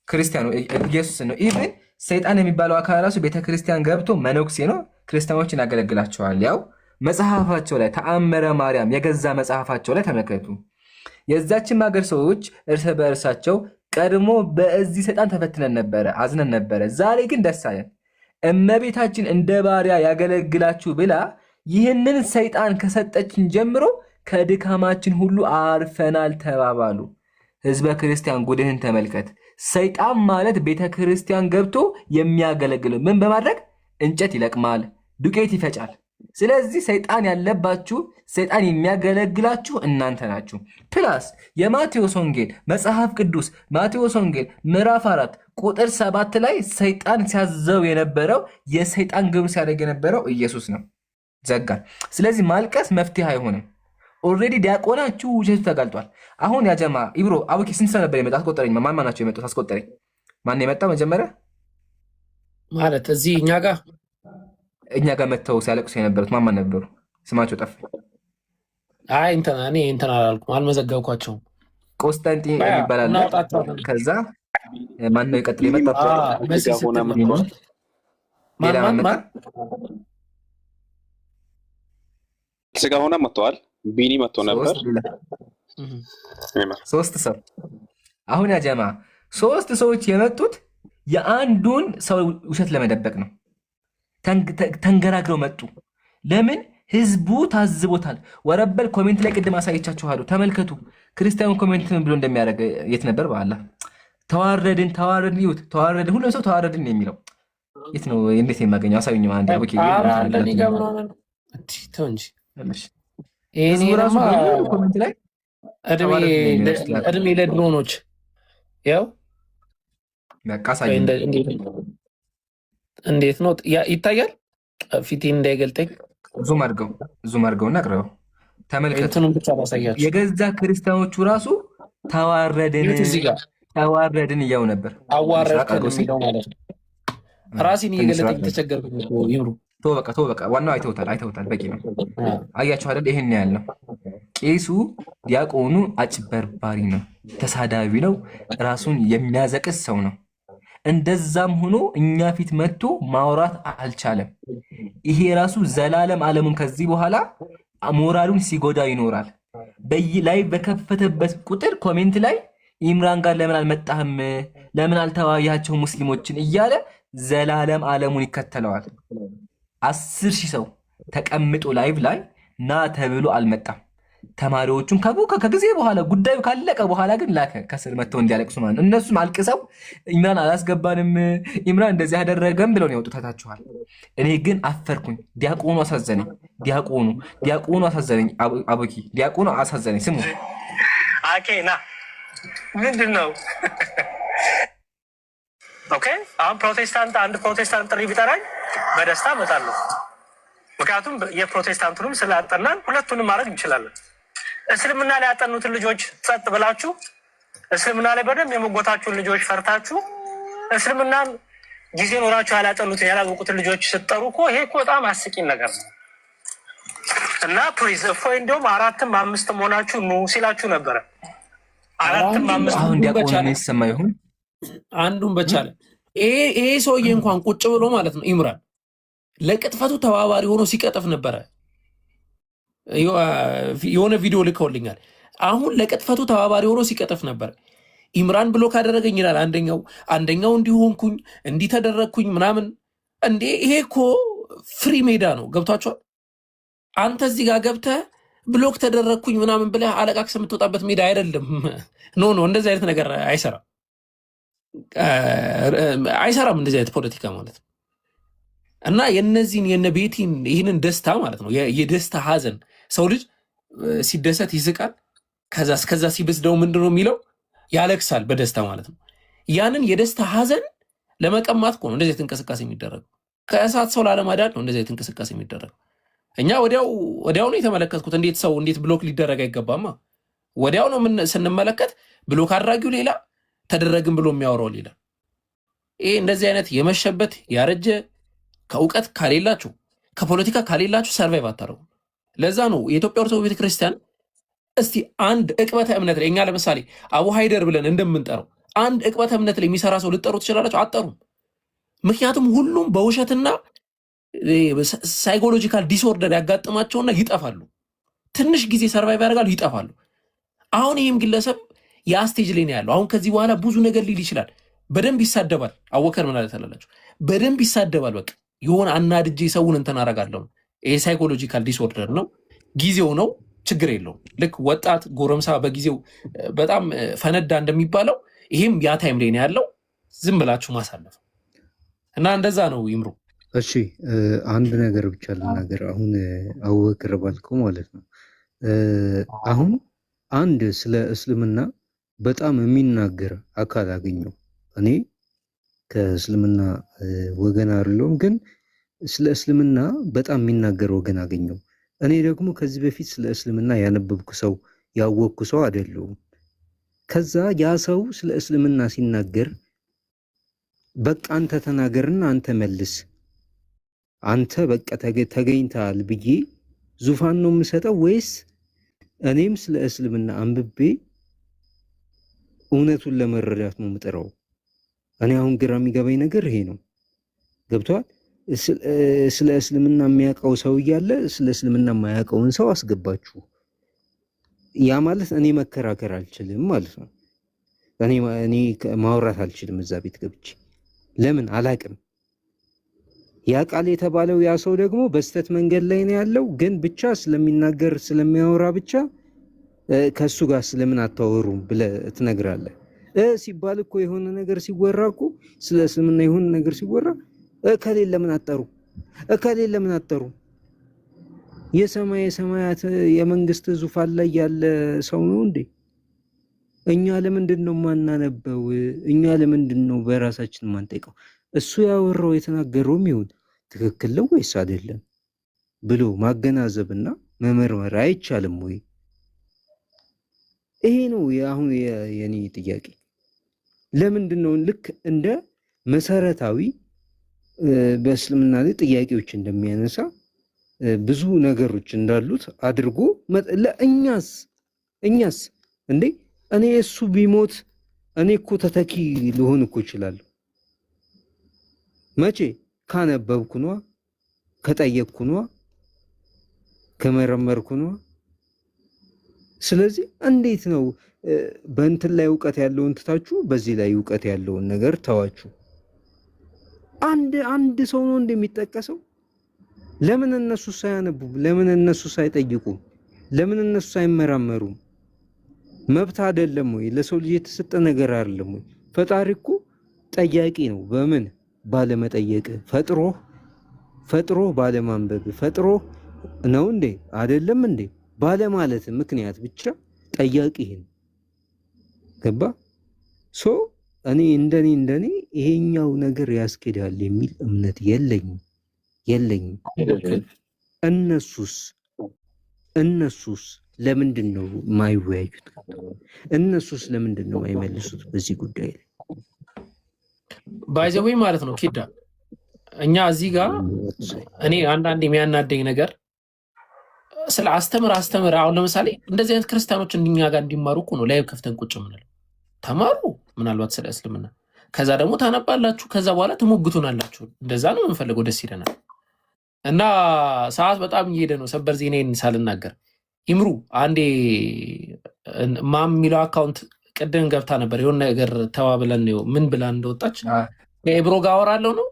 [SPEAKER 5] ክርስቲያኑ ኢየሱስ ነው። ኢቭን ሰይጣን የሚባለው አካል ራሱ ቤተክርስቲያን ገብቶ መነኩሴ ነው፣ ክርስቲያኖችን ያገለግላቸዋል። ያው መጽሐፋቸው ላይ ተአምረ ማርያም የገዛ መጽሐፋቸው ላይ ተመልከቱ። የዛችን ሀገር ሰዎች እርስ በእርሳቸው ቀድሞ በዚህ ሰይጣን ተፈትነን ነበረ፣ አዝነን ነበረ፣ ዛሬ ግን ደስ አለን፣ እመቤታችን እንደ ባሪያ ያገለግላችሁ ብላ ይህንን ሰይጣን ከሰጠችን ጀምሮ ከድካማችን ሁሉ አርፈናል ተባባሉ። ህዝበ ክርስቲያን ጉድህን ተመልከት። ሰይጣን ማለት ቤተ ክርስቲያን ገብቶ የሚያገለግለው ምን በማድረግ እንጨት ይለቅማል፣ ዱቄት ይፈጫል። ስለዚህ ሰይጣን ያለባችሁ፣ ሰይጣን የሚያገለግላችሁ እናንተ ናችሁ። ፕላስ የማቴዎስ ወንጌል መጽሐፍ ቅዱስ ማቴዎስ ወንጌል ምዕራፍ 4 ቁጥር 7 ላይ ሰይጣን ሲያዘው የነበረው የሰይጣን ግብር ሲያደርግ የነበረው ኢየሱስ ነው። ዘጋን። ስለዚህ ማልቀስ መፍትሄ አይሆንም። ኦልሬዲ ዲያቆናችሁ ውሸቱ ተጋልጧል። አሁን ያጀማ ኢብሮ አቡኪ ስንት ሰው ነበር የመጣው? አስቆጠረኝ። ማን ናቸው የመጡት? አስቆጠረኝ። ማን የመጣው መጀመሪያ?
[SPEAKER 2] ማለት እዚህ እኛ ጋር
[SPEAKER 5] መጥተው ሲያለቅሱ የነበሩት ማን ነበሩ? ስማቸው ጠፋ።
[SPEAKER 2] አይ እኔ እንትን አላልኩም፣ አልመዘገብኳቸውም።
[SPEAKER 5] ቆስጠንጢን ይባላል። ከዛ ማን ነው የቀጥል የመጣው?
[SPEAKER 7] ስጋ ሆነ መጥተዋል። ቢኒ መጥቶ ነበር።
[SPEAKER 5] ሶስት ሰው። አሁን ያጀማ ሶስት ሰዎች የመጡት የአንዱን ሰው ውሸት ለመደበቅ ነው። ተንገራግረው መጡ። ለምን? ህዝቡ ታዝቦታል። ወረበል ኮሜንት ላይ ቅድም አሳየቻችኋለሁ። ተመልከቱ ክርስቲያኑ ኮሜንት ምን ብሎ እንደሚያደርግ። የት ነበር? በአላህ ተዋረድን ይሁት ተዋረድን። ሁሉም ሰው ተዋረድን የሚለው የት ነው? እንዴት የማገኘው? አሳዩኝ። አንድ አቡኪ ኮሜንት ላይ
[SPEAKER 2] እድሜ ለድሮኖች ያው እንዴት ነው ይታያል? ፊቴ እንዳይገልጠኝ
[SPEAKER 5] ዙም አድርገውና አቅርበው ተመልከቱ። የገዛ ክርስቲያኖቹ ራሱ ተዋረድን እያው ነበር።
[SPEAKER 2] ራሴን እየገለጠኝ ተቸገርኩኝ። ይብሩ
[SPEAKER 5] ተው በቃ ዋናው አይተውታል። በቂ ነው። አያችሁ አይደል? ይሄን ያልነው ቄሱ ዲያቆኑ አጭበርባሪ ነው፣ ተሳዳቢ ነው፣ ራሱን የሚያዘቅስ ሰው ነው። እንደዛም ሆኖ እኛ ፊት መጥቶ ማውራት አልቻለም። ይሄ ራሱ ዘላለም ዓለሙን ከዚህ በኋላ ሞራሉን ሲጎዳ ይኖራል። ላይ በከፈተበት ቁጥር ኮሜንት ላይ ኢምራን ጋር ለምን አልመጣህም፣ ለምን አልተወያያቸው ሙስሊሞችን እያለ ዘላለም ዓለሙን ይከተለዋል። 10,000 ሰው ተቀምጦ ላይቭ ላይ ና ተብሎ አልመጣም። ተማሪዎቹን ከጊዜ በኋላ ጉዳዩ ካለቀ በኋላ ግን ላከ ከስር መጥተው እንዲያለቅሱ ማለት ነው። እነሱም አልቅሰው ኢምራን አላስገባንም፣ ኢምራን እንደዚህ ያደረገም ብለው ነው ያወጡታታችኋል። እኔ ግን አፈርኩኝ። ዲያቆኑ አሳዘነኝ። ዲያቆኑ አሳዘነኝ። አቡኪ ዲያቆኑ አሳዘነኝ። ስሙ
[SPEAKER 3] አኬና ምንድን ነው? ኦኬ አሁን አንድ ፕሮቴስታንት ጥሪ ቢጠራኝ በደስታ እመጣለሁ። ምክንያቱም የፕሮቴስታንቱንም ስላጠናን ሁለቱንም ማድረግ እንችላለን። እስልምና ላይ ያጠኑትን ልጆች ጸጥ ብላችሁ እስልምና ላይ በደንብ የመጎታችሁን ልጆች ፈርታችሁ እስልምናን ጊዜ ኖራችሁ ያላጠኑትን ያላወቁትን ልጆች ስትጠሩ እኮ ይሄ እኮ በጣም አስቂኝ ነገር ነው። እና ፕሊዝ እፎይ እንደውም 4ም 5ም ሆናችሁ ኑ ሲላችሁ ነበረ። 4ም 5ም
[SPEAKER 5] አሁን ዲያቆኑ ይሰማ ይሁን
[SPEAKER 2] አንዱን በቻለ ይሄ ሰውዬ እንኳን ቁጭ ብሎ ማለት ነው ኢምራን ለቅጥፈቱ ተባባሪ ሆኖ ሲቀጥፍ ነበረ። የሆነ ቪዲዮ ልከውልኛል። አሁን ለቅጥፈቱ ተባባሪ ሆኖ ሲቀጥፍ ነበር። ኢምራን ብሎ ካደረገኝ ይላል አንደኛው እንዲሆንኩኝ እንዲተደረግኩኝ ምናምን። እንዴ ይሄ እኮ ፍሪ ሜዳ ነው። ገብቷቸዋል። አንተ እዚህ ጋር ገብተህ ብሎክ ተደረግኩኝ ምናምን ብለህ አለቃቅስ የምትወጣበት ሜዳ አይደለም። ኖ እንደዚህ አይነት ነገር አይሰራም እንደዚህ አይነት ፖለቲካ ማለት ነው። እና የነዚህን የነቤቲን ይህንን ደስታ ማለት ነው የደስታ ሀዘን ሰው ልጅ ሲደሰት ይስቃል። ከዛ ሲብስ ደግሞ ምንድነው የሚለው ያለቅሳል በደስታ ማለት ነው። ያንን የደስታ ሀዘን ለመቀማት እኮ ነው እንደዚህ እንቅስቃሴ የሚደረገው። ከእሳት ሰው ላለማዳን ነው እንደዚህ እንቅስቃሴ የሚደረገው። እኛ ወዲያው ነው የተመለከትኩት። እንዴት ብሎክ ሊደረግ አይገባማ። ወዲያው ነው ስንመለከት ብሎክ አድራጊው ሌላ ተደረግን ብሎ የሚያወራው ሌላ። ይሄ እንደዚህ አይነት የመሸበት ያረጀ ከእውቀት ካሌላችሁ ከፖለቲካ ካሌላችሁ ሰርቫይቭ አታረጉ። ለዛ ነው የኢትዮጵያ ኦርቶዶክስ ቤተክርስቲያን እስቲ አንድ ዕቅበተ እምነት ላይ እኛ ለምሳሌ አቡ ሃይደር ብለን እንደምንጠራው አንድ ዕቅበተ እምነት ላይ የሚሰራ ሰው ልጠሩ ትችላላችሁ? አጠሩም። ምክንያቱም ሁሉም በውሸትና ሳይኮሎጂካል ዲስኦርደር ያጋጥማቸውና ይጠፋሉ። ትንሽ ጊዜ ሰርቫይቭ ያደርጋሉ፣ ይጠፋሉ። አሁን ይህም ግለሰብ ያ ስቴጅ ላይ ነው ያለው። አሁን ከዚህ በኋላ ብዙ ነገር ሊል ይችላል። በደንብ ይሳደባል። አወከር ምን አላችሁ? በደንብ ይሳደባል። በቃ የሆነ አናድጄ ሰውን እንትን አደርጋለሁ። ይሄ ሳይኮሎጂካል ዲስኦርደር ነው። ጊዜው ነው፣ ችግር የለውም። ልክ ወጣት ጎረምሳ በጊዜው በጣም ፈነዳ እንደሚባለው ይሄም ያ ታይም ላይ ነው ያለው። ዝም ብላችሁ ማሳለፍ እና እንደዛ ነው ይምሩ።
[SPEAKER 1] እሺ አንድ ነገር ብቻ ልናገር። አሁን አወክር ባልከው ማለት ነው። አሁን አንድ ስለ እስልምና በጣም የሚናገር አካል አገኘው። እኔ ከእስልምና ወገን አይደለሁም፣ ግን ስለ እስልምና በጣም የሚናገር ወገን አገኘው። እኔ ደግሞ ከዚህ በፊት ስለ እስልምና ያነበብኩ ሰው ያወቅኩ ሰው አይደለሁም። ከዛ ያ ሰው ስለ እስልምና ሲናገር በቃ አንተ ተናገርና አንተ መልስ፣ አንተ በቃ ተገኝተሃል ብዬ ዙፋን ነው የምሰጠው ወይስ እኔም ስለ እስልምና አንብቤ እውነቱን ለመረዳት ነው የምጥረው? እኔ አሁን ግራ የሚገባኝ ነገር ይሄ ነው። ገብቷል? ስለ እስልምና የሚያውቀው ሰው እያለ ስለ እስልምና የማያውቀውን ሰው አስገባችሁ። ያ ማለት እኔ መከራከር አልችልም ማለት ነው። እኔ ማውራት አልችልም እዛ ቤት ገብቼ። ለምን አላቅም። ያ ቃል የተባለው ያ ሰው ደግሞ በስተት መንገድ ላይ ነው ያለው። ግን ብቻ ስለሚናገር ስለሚያወራ ብቻ ከሱ ጋር ስለምን አታወሩም ብለህ ትነግራለህ ሲባል እኮ የሆነ ነገር ሲወራ እኮ ስለ እስልምና የሆነ ነገር ሲወራ ከሌለ ለምን አጠሩ ከሌለ ለምን አጠሩ? የሰማይ ሰማያት የመንግስት ዙፋን ላይ ያለ ሰው ነው እንዴ? እኛ ለምንድን ነው ማናነበው? እኛ ለምንድን ነው በራሳችን ማንጠይቀው? እሱ ያወራው የተናገረውም ይሁን ትክክል ነው ወይስ አይደለም ብሎ ማገናዘብና መመርመር አይቻልም ወይ? ይሄ ነው አሁን የኔ ጥያቄ። ለምንድን ነው ልክ እንደ መሰረታዊ በእስልምና ላይ ጥያቄዎች እንደሚያነሳ ብዙ ነገሮች እንዳሉት አድርጎ እኛስ እንዴ እኔ እሱ ቢሞት እኔ እኮ ተተኪ ልሆን እኮ እችላለሁ። መቼ ካነበብኩ ነው፣ ከጠየቅኩ ነው፣ ከመረመርኩ ነው። ስለዚህ እንዴት ነው በእንትን ላይ እውቀት ያለውን ትታችሁ በዚህ ላይ እውቀት ያለውን ነገር ተዋችሁ? አንድ ሰው ነው እንደሚጠቀሰው? ለምን እነሱ ሳያነቡም? ለምን እነሱ ሳይጠይቁም? ለምን እነሱ አይመራመሩም? መብት አይደለም ወይ? ለሰው ልጅ የተሰጠ ነገር አይደለም ወይ? ፈጣሪ እኮ ጠያቂ ነው። በምን ባለመጠየቅ ፈጥሮ ባለማንበብ ፈጥሮ ነው እንዴ? አይደለም እንዴ? ባለማለት ምክንያት ብቻ ጠያቂ ነው። ገባ? ሶ እኔ እንደኔ ይሄኛው ነገር ያስኬዳል የሚል እምነት የለኝም። እነሱስ ለምንድን ነው የማይወያዩት? እነሱስ ለምንድን ነው የማይመልሱት በዚህ ጉዳይ ላይ?
[SPEAKER 2] ባይዘዌ ማለት ነው ኪዳ እኛ እዚህ ጋር እኔ አንዳንድ የሚያናደኝ ነገር ስለ አስተምር አሁን ለምሳሌ እንደዚህ አይነት ክርስቲያኖች እኛ ጋር እንዲማሩ እኮ ነው ላይ ከፍተን ቁጭ ምንለው። ተማሩ ምናልባት ስለ እስልምና፣ ከዛ ደግሞ ታነባላችሁ፣ ከዛ በኋላ ትሞግቱናላችሁ። እንደዛ ነው የምንፈልገው፣ ደስ ይለናል። እና ሰዓት በጣም እየሄደ ነው። ሰበር ዜናዬን ሳልናገር ይምሩ አንዴ ማም የሚለው አካውንት ቅድም ገብታ ነበር። የሆነ ነገር ተባብለን ነው ምን ብላ እንደወጣች ከኤብሮ ጋር አወራለሁ ነው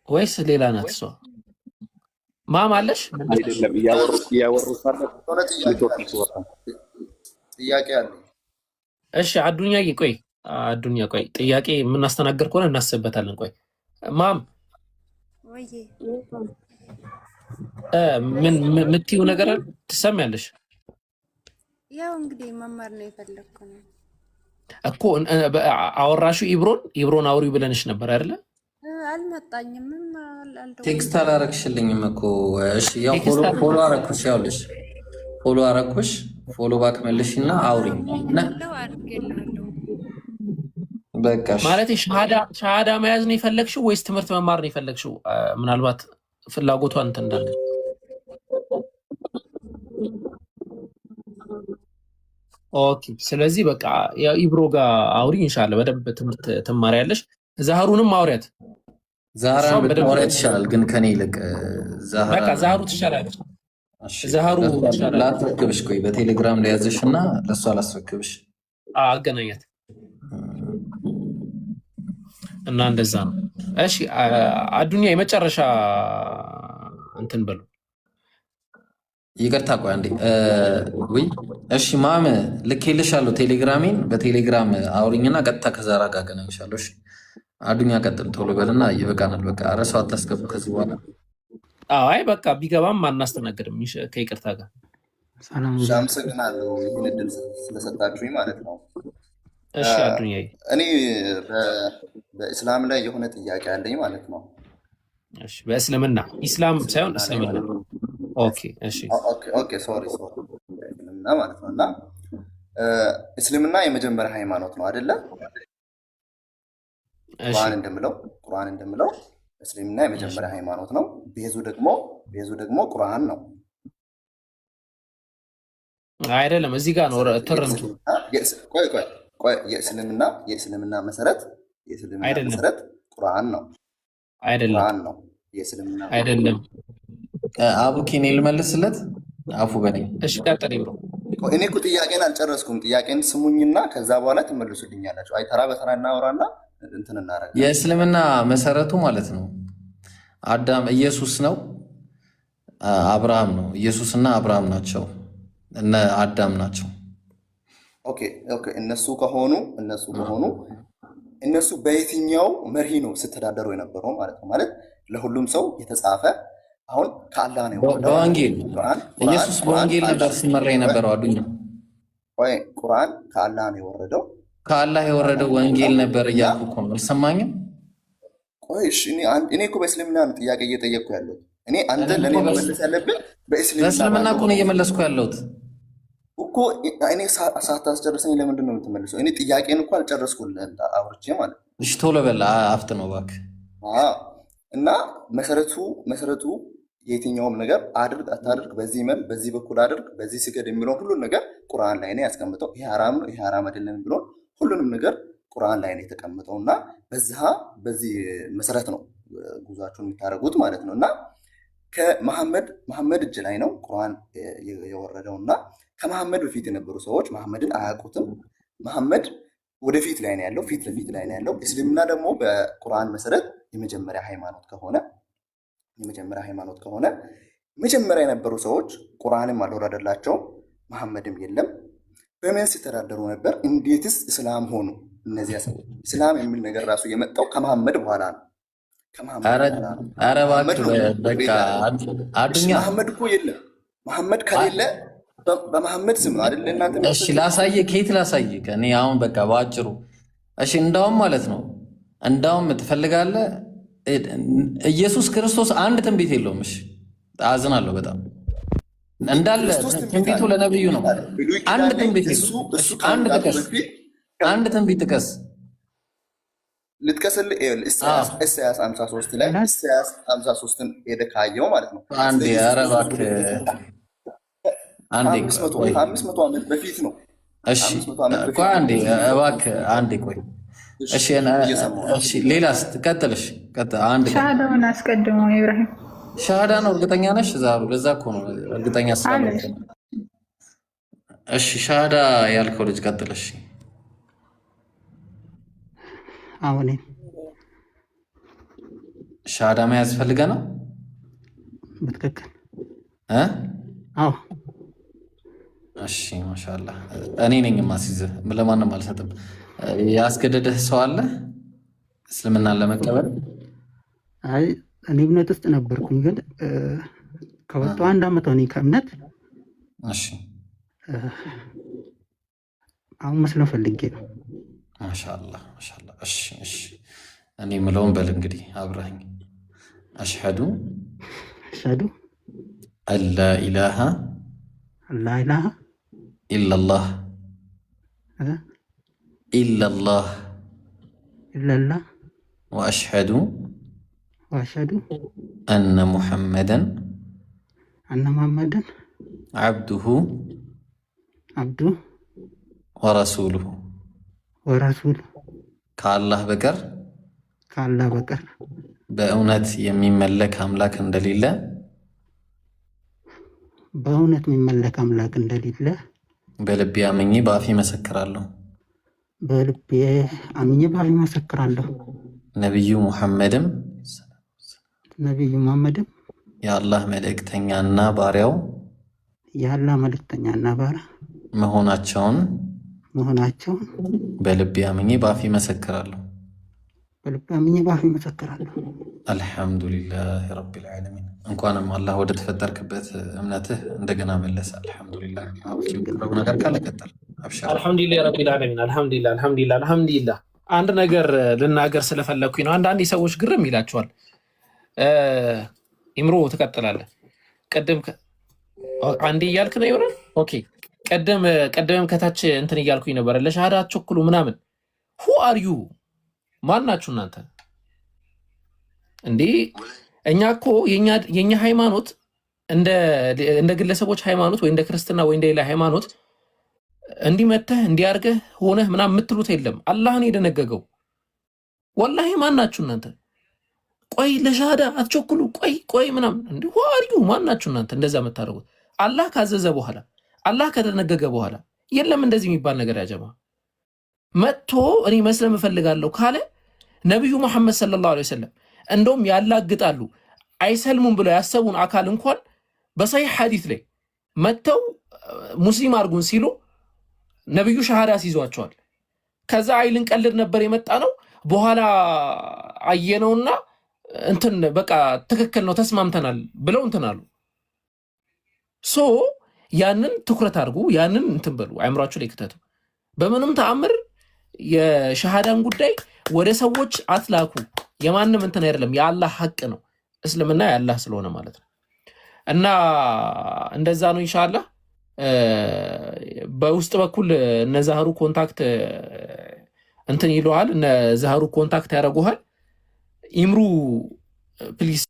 [SPEAKER 2] ወይስ ሌላ ናት እሷ? ማም አለሽ?
[SPEAKER 8] ጥያቄ አለ።
[SPEAKER 2] እሺ አዱኛ ቆይ ጥያቄ የምናስተናገር ከሆነ እናስብበታለን። ቆይ ማም ምን የምትይው ነገር ትሰሚያለሽ?
[SPEAKER 9] ያው እንግዲህ መማር ነው የፈለግኩ ነው
[SPEAKER 2] እኮ። አወራሹ ኢብሮን አውሪው ብለንሽ ነበር አይደለ?
[SPEAKER 9] አልመጣኝም።
[SPEAKER 4] ቴክስት አላረግሽልኝም እኮ። እሺ ያው ፎሎ አረኩሽ፣ ያውልሽ ፎሎ አረኩሽ። ፎሎ ባክ መልሽና አውሪ በቃ።
[SPEAKER 2] ማለት ሻሃዳ መያዝ ነው የፈለግሽው ወይስ ትምህርት መማር ነው የፈለግሽው? ምናልባት ፍላጎቷ እንትን እንዳለ። ኦኬ ስለዚህ በቃ ያው ኢብሮ ጋር አውሪ ኢንሻአላህ፣ በደንብ ትምህርት ትማሪያለሽ። ዛህሩንም አውሪያት።
[SPEAKER 4] ዛህራን ብትማሪያት ይሻላል፣ ግን ከኔ ይልቅ
[SPEAKER 2] ዛህሩ ትሻላለች። ዛህሩ ትሻላለች።
[SPEAKER 4] ላስረክብሽ፣ ቆይ በቴሌግራም ላይ ያዘሽና ለሷ ላስረክብሽ።
[SPEAKER 2] አገናኛት እና እንደዛ ነው። እሺ አዱኛ የመጨረሻ እንትን በሉ።
[SPEAKER 4] ይቅርታ ቆይ አንዴ ወይ እሺ ማም ልኬልሻለሁ ቴሌግራሜን። በቴሌግራም አውሪኝና ቀጥታ ከዛራ ጋር አገናኝሻለሁ። እሺ አዱኛ ቀጥል፣ ቶሎ በልና ይበቃናል። በቃ ረሳው አታስገቡ ከዚህ በኋላ።
[SPEAKER 2] አይ በቃ ቢገባም አናስተናግድም ከይቅርታ ጋር።
[SPEAKER 8] አመሰግናለሁ ይህን እድል ስለሰጣችሁኝ ማለት ነው።
[SPEAKER 2] እሺ አዱኛ
[SPEAKER 8] እኔ በእስላም ላይ የሆነ ጥያቄ አለኝ ማለት ነው።
[SPEAKER 2] እሺ በእስልምና ኢስላም ሳይሆን እስልምና። ኦኬ እሺ
[SPEAKER 8] ኦኬ ሶሪ እስልምና ማለት ነው። እና እስልምና የመጀመሪያ ሃይማኖት ነው አይደለ? ቁርአን እንደምለው እስልምና የመጀመሪያ ሃይማኖት ነው። ቤዙ ደግሞ ቁርአን ነው
[SPEAKER 2] አይደለም? እዚህ ጋር ነው ተረምቱ።
[SPEAKER 8] ቆይ የእስልምና መሰረት ቁርአን ነው
[SPEAKER 2] አይደለም?
[SPEAKER 8] ቁርአን ነው የእስልምና
[SPEAKER 2] አይደለም።
[SPEAKER 4] አቡኪን ልመልስለት አፉ በኔ።
[SPEAKER 2] እሺ ቀጥል ብሮ።
[SPEAKER 8] እኔ እኮ ጥያቄን አልጨረስኩም። ጥያቄን ስሙኝና ከዛ በኋላ ትመልሱልኛላችሁ። አይ ተራ በተራ እናወራና እንትን እናደርጋለን።
[SPEAKER 4] የእስልምና መሰረቱ ማለት ነው አዳም ኢየሱስ ነው፣ አብርሃም ነው። ኢየሱስና አብርሃም ናቸው፣ እነ አዳም ናቸው።
[SPEAKER 8] ኦኬ እነሱ ከሆኑ እነሱ በየትኛው መርህ ነው ስተዳደሩ የነበረው ማለት ነው? ማለት ለሁሉም ሰው የተጻፈ አሁን ከአላህ ነው
[SPEAKER 4] በወንጌል ኢየሱስ በወንጌል ነበር ሲመራ የነበረው። አዱኛ
[SPEAKER 8] ቁርአን ከአላህ ነው የወረደው።
[SPEAKER 4] ከአላህ የወረደው ወንጌል ነበር እያልኩ እኮ ነው። አልሰማኝም?
[SPEAKER 8] እኔ እኮ በእስልምና ነው ጥያቄ እየጠየቅኩ ያለሁት። እኔ አንተ ለእኔ መመለስ ያለብን
[SPEAKER 4] በእስልምና እኮ ነው እየመለስኩ ያለሁት
[SPEAKER 8] እኮ። እኔ ሳታስጨርሰኝ ለምንድን ነው የምትመልሰው? እኔ ጥያቄን እኮ አልጨረስኩልህም አውርቼ ማለት ነው።
[SPEAKER 4] እሺ ቶሎ በል አፍጥነው እባክህ።
[SPEAKER 8] እና መሰረቱ የትኛውም ነገር አድርግ አታድርግ፣ በዚህ መን በዚህ በኩል አድርግ፣ በዚህ ስገድ የሚለውን ሁሉን ነገር ቁርአን ላይ ነው ያስቀምጠው። ይሄ ሐራም ነው ይሄ ሐራም አይደለም ብሎ ሁሉንም ነገር ቁርአን ላይ ነው የተቀመጠው እና በዚህ መሰረት ነው ጉዟቸውን የምታደርጉት ማለት ነው። እና መሐመድ እጅ ላይ ነው ቁርአን የወረደው እና ከመሐመድ በፊት የነበሩ ሰዎች መሐመድን አያውቁትም። መሐመድ ወደፊት ላይ ነው ያለው፣ ፊት ለፊት ላይ ነው ያለው። እስልምና ደግሞ በቁርአን መሰረት የመጀመሪያ ሃይማኖት ከሆነ መጀመሪያ የነበሩ ሰዎች ቁርአንም አልወረደላቸውም፣ መሐመድም የለም። በምን ሲተዳደሩ ነበር? እንዴትስ እስላም ሆኑ? እነዚያ ሰዎች እስላም የሚል ነገር ራሱ የመጣው ከመሐመድ በኋላ ነው። መሐመድ እኮ የለም። መሐመድ ከሌለ በመሐመድ ስም ነው አይደል? እናንተ
[SPEAKER 4] እሺ፣ ላሳየ ከየት ላሳየ? እኔ አሁን በቃ በአጭሩ እሺ፣ እንዳውም ማለት ነው እንዳውም ትፈልጋለህ? ኢየሱስ ክርስቶስ አንድ ትንቢት የለውም። እሺ፣ አዝናለሁ በጣም እንዳለ ትንቢቱ ለነብዩ ነው። አንድ ትንቢት አንድ ትንቢት ጥቀስ።
[SPEAKER 8] ልጥቀስልህ? ኢሳያስ 53 ላይ ኢሳያስ 53ን ሄደህ ካየው ማለት ነው
[SPEAKER 4] አንዴ ኧረ እባክህ አንዴ
[SPEAKER 8] 500 ዓመት በፊት ነው።
[SPEAKER 4] እሺ እኮ አንዴ እባክህ አንዴ ቆይ። እሺ ሌላስ? ትቀጥልሽ? ቀጥል። አንድ
[SPEAKER 10] ሻሃዳውን አስቀድሞ ኢብራሂም
[SPEAKER 4] ሻሃዳ ነው። እርግጠኛ ነሽ? ዛሩ ለዛ እኮ ነው እርግጠኛ ስላልሆንክ። እሺ ሻሃዳ ያልከው ልጅ ቀጥልሽ።
[SPEAKER 11] አሁን
[SPEAKER 4] ሻሃዳ መያዝ ፈልገህ ነው?
[SPEAKER 11] በትክክል
[SPEAKER 4] አዎ። እሺ ማሻአላህ። እኔ ነኝ የማስይዝህ፣ ለማንም አልሰጥም። ያስገደደህ ሰው አለ እስልምናን ለመቀበል?
[SPEAKER 11] አይ እኔ እምነት ውስጥ ነበርኩኝ፣ ግን ከወጣሁ 1 ዓመት ሆነኝ ከእምነት።
[SPEAKER 4] እሺ
[SPEAKER 11] አሁን መስለው ፈልጌ ነው።
[SPEAKER 4] ማሻአላህ ማሻአላህ። እሺ እሺ፣ እኔ የምለውን በል እንግዲህ አብረኸኝ። አሽሀዱ አላ ኢላሃ ኢለላህ ወአሽሀዱ አነ ሙሐመደን ዓብዱሁ ወረሱሉሁ ከአላህ በቀር በእውነት የሚመለክ አምላክ እንደሌለ በልቤ አምኜ በአፌ መሰክራለሁ። ነቢዩ ሙሐመድም የአላህ መልእክተኛና ባሪያው መሆናቸውን በልቤ አምኜ በአፌ መሰክራለሁ። አልሐምዱሊላህ ረቢል ዓለሚን። እንኳንም አላህ ወደ ተፈጠርክበት እምነትህ እንደገና መለሰ። አልሐምዱሊላህ። ነገር ካለ ቀጥል።
[SPEAKER 2] አልሐምዱሊላህ ረቢል ዓለሚን። አልሐምዱሊላህ። አንድ ነገር ልናገር ስለፈለግኩኝ ነው። አንዳንድ ሰዎች ግርም ይላቸዋል። ኢምሮ ትቀጥላለህ። ቅድም አንዴ እያልክ ነው ይሆናል። ኦኬ ቀደምም ከታች እንትን እያልኩኝ ነበረ። ለሻሃዳ አትቸኩሉ ምናምን። ሁ አር ዩ? ማን ናችሁ እናንተ እንዴ? እኛ እኮ የኛ ሃይማኖት እንደ ግለሰቦች ሃይማኖት ወይ እንደ ክርስትና ወይ እንደ ሌላ ሃይማኖት እንዲመተህ እንዲያርገህ ሆነህ ምናምን የምትሉት የለም። አላህን የደነገገው ወላሂ። ማን ናችሁ እናንተ? ቆይ ለሻሃዳ አትቸኩሉ ቆይ ምናምን እንዴ? ሁ አር ዩ? ማን ናችሁ እናንተ እንደዛ የምታደርጉት? አላህ ካዘዘ በኋላ አላህ ከተነገገ በኋላ የለም እንደዚህ የሚባል ነገር ያጀማ። መጥቶ እኔ መስለም እፈልጋለሁ ካለ ነቢዩ መሐመድ ሰለላሁ ዐለይሂ ወሰለም እንደውም ያላግጣሉ አይሰልሙም ብለው ያሰቡን አካል እንኳን በሰሒህ ሐዲስ ላይ መጥተው ሙስሊም አድርጉን ሲሉ ነቢዩ ሻሃዳ ሲይዟቸዋል። ከዛ አይልን ቀልድ ነበር የመጣ ነው በኋላ አየነውና እንትን በቃ ትክክል ነው ተስማምተናል ብለው እንትን አሉ። ሶ ያንን ትኩረት አድርጉ፣ ያንን እንትን በሉ፣ አእምሯችሁ ላይ ክተቱ። በምንም ተአምር የሻሃዳን ጉዳይ ወደ ሰዎች አትላኩ። የማንም እንትን አይደለም፣ የአላህ ሐቅ ነው። እስልምና የአላህ ስለሆነ ማለት ነው። እና እንደዛ ነው ኢንሻአላህ። በውስጥ በኩል እነ ዛህሩ ኮንታክት እንትን ይለዋል፣ እነ ዛህሩ ኮንታክት ያደርጉሃል። ኢምሩ ፕሊዝ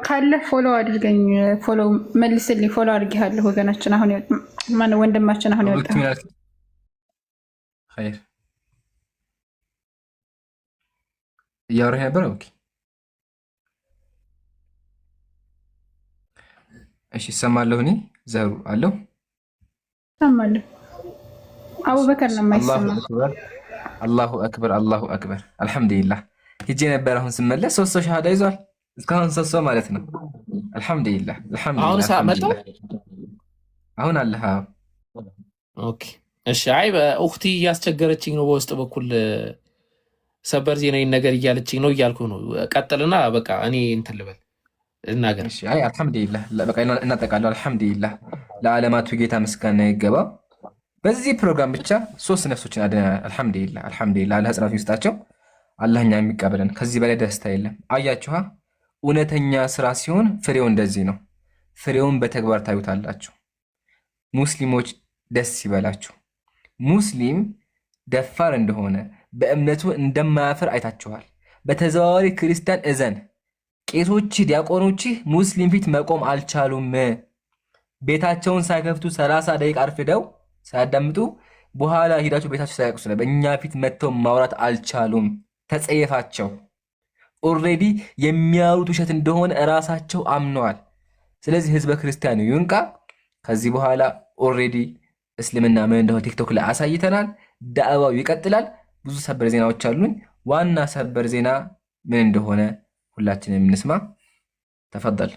[SPEAKER 10] ካለ ፎሎ አድርገኝ፣ ፎሎ መልስልኝ። ፎሎ አድርጌሃለሁ ወገናችን። አሁን ማነው ወንድማችን አሁን ይወጣ
[SPEAKER 5] ኸይር እያወራህ ነበር። ኦኬ እሺ እሰማለሁ። እኔ ዘሩ አለው
[SPEAKER 10] ሰማለሁ። አቡበከር ነው የማይሰማ።
[SPEAKER 5] አላሁ አክበር አላሁ አክበር። አልሐምዱሊላህ ሂጄ ነበር። አሁን ስመለስ 3 ሰው ሻሃዳ ይዟል። እስካሁን 3 ሰው ማለት ነው። አልሐምዱሊላህ አልሐምዱሊላህ። አሁን አለህ?
[SPEAKER 3] ኦኬ እሺ። አይ በኡክቲ እያስቸገረችኝ ነው በውስጥ በኩል ሰበር ዜና ነገር እያለችኝ ነው እያልኩ ነው። ቀጥልና በቃ እኔ እንትን ልበል እናገር።
[SPEAKER 5] እሺ አይ አልሐምዱሊላህ በቃ እናጠቃለን። አልሐምዱሊላህ ለዓለማቱ ጌታ ምስጋና ይገባ። በዚህ ፕሮግራም ብቻ 3 ነፍሶችን አድነናል። አልሐምዱሊላህ አልሐምዱሊላህ። አላህ ጽናት ይስጣቸው። አላህ እኛን የሚቀበለን ከዚህ በላይ ደስታ የለም። አያችኋ እውነተኛ ስራ ሲሆን ፍሬው እንደዚህ ነው። ፍሬውን በተግባር ታዩታላችሁ። ሙስሊሞች ደስ ይበላችሁ። ሙስሊም ደፋር እንደሆነ በእምነቱ እንደማያፍር አይታችኋል። በተዘዋዋሪ ክርስቲያን እዘን። ቄሶች ዲያቆኖች ሙስሊም ፊት መቆም አልቻሉም። ቤታቸውን ሳይከፍቱ 30 ደቂቃ አርፍደው ሳያዳምጡ በኋላ ሂዳቸው ቤታቸው ሳያቅሱ በእኛ ፊት መጥተው ማውራት አልቻሉም። ተጸየፋቸው። ኦልሬዲ የሚያወሩት ውሸት እንደሆነ እራሳቸው አምነዋል። ስለዚህ ህዝበ ክርስቲያኑ ይንቃ። ከዚህ በኋላ ኦልሬዲ እስልምና ምን እንደሆነ ቲክቶክ ላይ አሳይተናል። ዳዕዋው ይቀጥላል። ብዙ ሰበር ዜናዎች አሉን። ዋና ሰበር ዜና ምን እንደሆነ ሁላችንም እንስማ። ተፈضل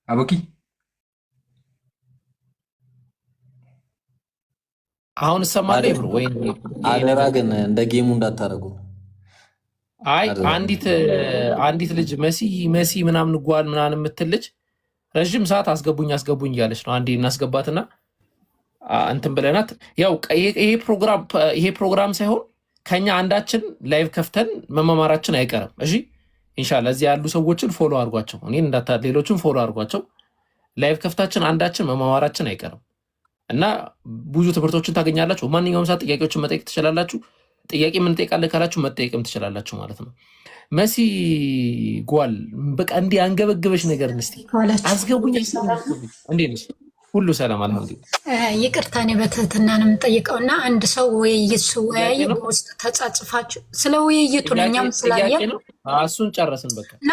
[SPEAKER 5] አቡኪ።
[SPEAKER 3] አሁን እሰማለሁ ብሩ ወይ?
[SPEAKER 4] አደራ ግን እንደ ጌሙ እንዳታረጉ።
[SPEAKER 3] አይ አንዲት ልጅ መሲ ምናምን ጓል ምናምን የምትል ልጅ ረዥም ሰዓት አስገቡኝ እያለች ነው። አንዴ እናስገባትና እንትን ብለናት። ያው ይሄ ፕሮግራም ሳይሆን ከኛ አንዳችን ላይቭ ከፍተን መማማራችን አይቀርም። እሺ ኢንሻአላህ እዚህ ያሉ ሰዎችን ፎሎ አድርጓቸው፣ እኔን እንዳታ ሌሎችን ፎሎ አድርጓቸው። ላይቭ ከፍታችን አንዳችን መማማራችን አይቀርም እና ብዙ ትምህርቶችን ታገኛላችሁ። ማንኛውም ሰዓት ጥያቄዎችን መጠየቅ ትችላላችሁ። ጥያቄ ምን ጠይቃለህ ካላችሁ መጠየቅም ትችላላችሁ ማለት ነው። መሲ ጓል በቃ እንዲህ አንገበግበሽ ነገር እስቲ አስገቡኝ። እንዴት ነሽ? ሁሉ ሰላም አልሐምዱሊላህ።
[SPEAKER 12] ይቅርታ እኔ በትህትና ነው የምጠይቀውና አንድ ሰው ውይይት ሲወያይ በውስጥ ተጻጽፋችሁ ስለ ውይይቱ ለኛም ስላየ
[SPEAKER 3] እሱን ጨረስን። በቃ
[SPEAKER 12] እና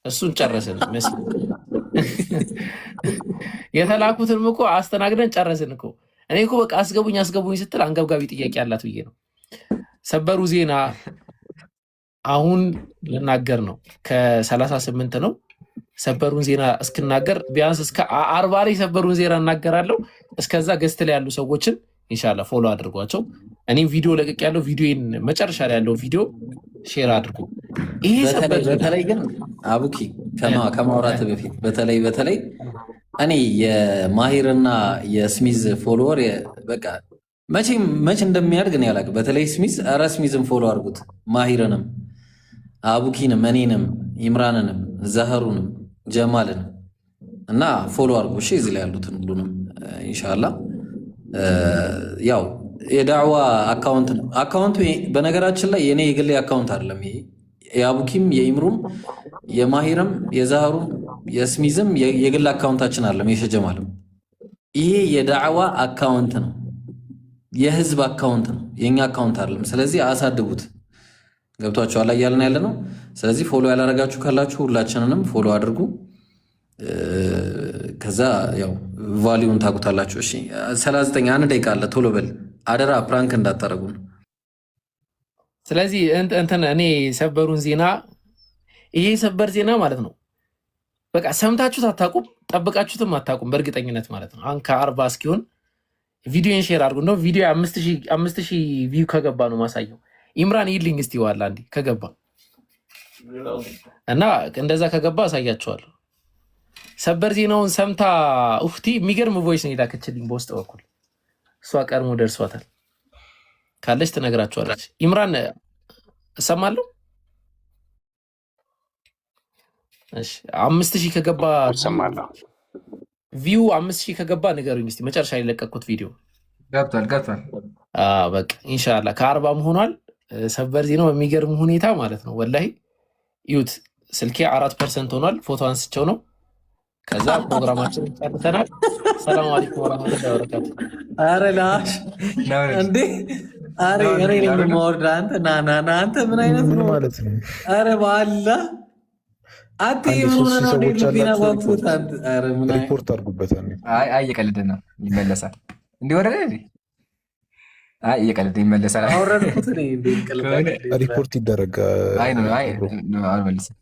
[SPEAKER 3] እሱን ጨረስን። መሲ የተላኩትን እኮ አስተናግደን ጨረስን እኮ። እኔ እኮ በቃ አስገቡኝ ስትል አንገብጋቢ ጥያቄ አላት ብዬ ነው። ሰበሩ ዜና አሁን ልናገር ነው። ከ38 ነው ሰበሩን ዜና እስክናገር ቢያንስ እስከ 40 ላይ ሰበሩን ዜና እናገራለሁ። እስከዛ ገስት ላይ ያሉ ሰዎችን ኢንሻአላህ ፎሎ አድርጓቸው። እኔም ቪዲዮ ለቅቅ ያለው ቪዲዮን መጨረሻ ላይ ያለው ቪዲዮ ሼር አድርጉ። ይሄ
[SPEAKER 4] በተለይ ግን አቡኪ ከማውራት በፊት በተለይ እኔ የማሂርና የስሚዝ ፎሎወር በቃ መቼ እንደሚያድግ እኔ አላውቅም። በተለይ ስሚዝ፣ ኧረ ስሚዝን ፎሎ አድርጉት፣ ማሂርንም፣ አቡኪንም፣ እኔንም፣ ኢምራንንም፣ ዘህሩንም፣ ጀማልንም እና ፎሎ አድርጉ። እሺ እዚህ ላይ ያሉትን ሁሉንም ኢንሻአላህ። ያው የዳዕዋ አካውንት ነው። አካውንቱ በነገራችን ላይ የኔ የግሌ አካውንት አይደለም። ይሄ የአቡኪም የኢምሩም የማሂርም የዛህሩም የስሚዝም የግል አካውንታችን አይደለም። የሸጀማልም ይሄ የዳዕዋ አካውንት ነው፣ የህዝብ አካውንት ነው፣ የኛ አካውንት አይደለም። ስለዚህ አሳድጉት። ገብቷችኋል እያልን ያለ ነው። ስለዚህ ፎሎ ያላረጋችሁ ካላችሁ ሁላችንንም ፎሎ አድርጉ። ከዛ ያው ቫሊዩን ታውቁታላችሁ። እሺ 39 አንድ ደቂቃ አለ፣ ቶሎ በል አደራ፣ ፕራንክ እንዳታረጉ ነው።
[SPEAKER 3] ስለዚህ እንትን እኔ ሰበሩን ዜና ይሄ ሰበር ዜና ማለት ነው በቃ ሰምታችሁት አታውቁም፣ ጠብቃችሁትም አታውቁም በእርግጠኝነት ማለት ነው። አሁን ከ40 እስኪሆን ቪዲዮን ሼር አድርጉ። ነው ቪዲዮ 5000 ቪው ከገባ ነው ማሳየው። ኢምራን ይልኝ እስቲ ዋላ እንዲ ከገባ እና እንደዛ ከገባ አሳያችኋለሁ። ሰበር ዜናውን ሰምታ ኡፍቲ የሚገርም ቮይስ ነው የላከችልኝ በውስጥ በኩል። እሷ ቀድሞ ደርሷታል ካለች ትነግራችኋለች። ኢምራን እሰማለሁ። እሺ 5000 ከገባ
[SPEAKER 7] እሰማለሁ።
[SPEAKER 3] ቪው 5000 ከገባ ንገሩኝ እስቲ። መጨረሻ የለቀኩት ቪዲዮ
[SPEAKER 5] ገብቷል።
[SPEAKER 3] በቃ ኢንሻአላህ ከ40 ሆኗል። ሰበር ዜናው በሚገርም ሁኔታ ማለት ነው። ወላሂ ይዩት። ስልኬ 4% ሆኗል። ፎቶ አንስቸው ነው
[SPEAKER 2] ከዛ ፕሮግራማችን ጨርሰናል። ሰላም አለይኩም ወራህመቱላሂ ወበረካቱ።
[SPEAKER 4] አረ ላሽ እንዴ! አረ እኔ ነኝ የምወርድ አንተ ና አንተ ምን አይነት ነው
[SPEAKER 13] ማለት ነው?
[SPEAKER 4] አረ ባላ አቲ ምን ነው ዲና ባፉት አንተ አረ ምን
[SPEAKER 13] ሪፖርት አድርጉበት።
[SPEAKER 5] አይ እየቀለድን ነው። ይመለሳል እንዴ ወረደ እንዴ? አይ እየቀለድን ይመለሳል።
[SPEAKER 4] አወረድኩት እኔ እንዴ ቀለድ
[SPEAKER 13] ሪፖርት ይደረጋ።
[SPEAKER 5] አይ ነው አልመልስም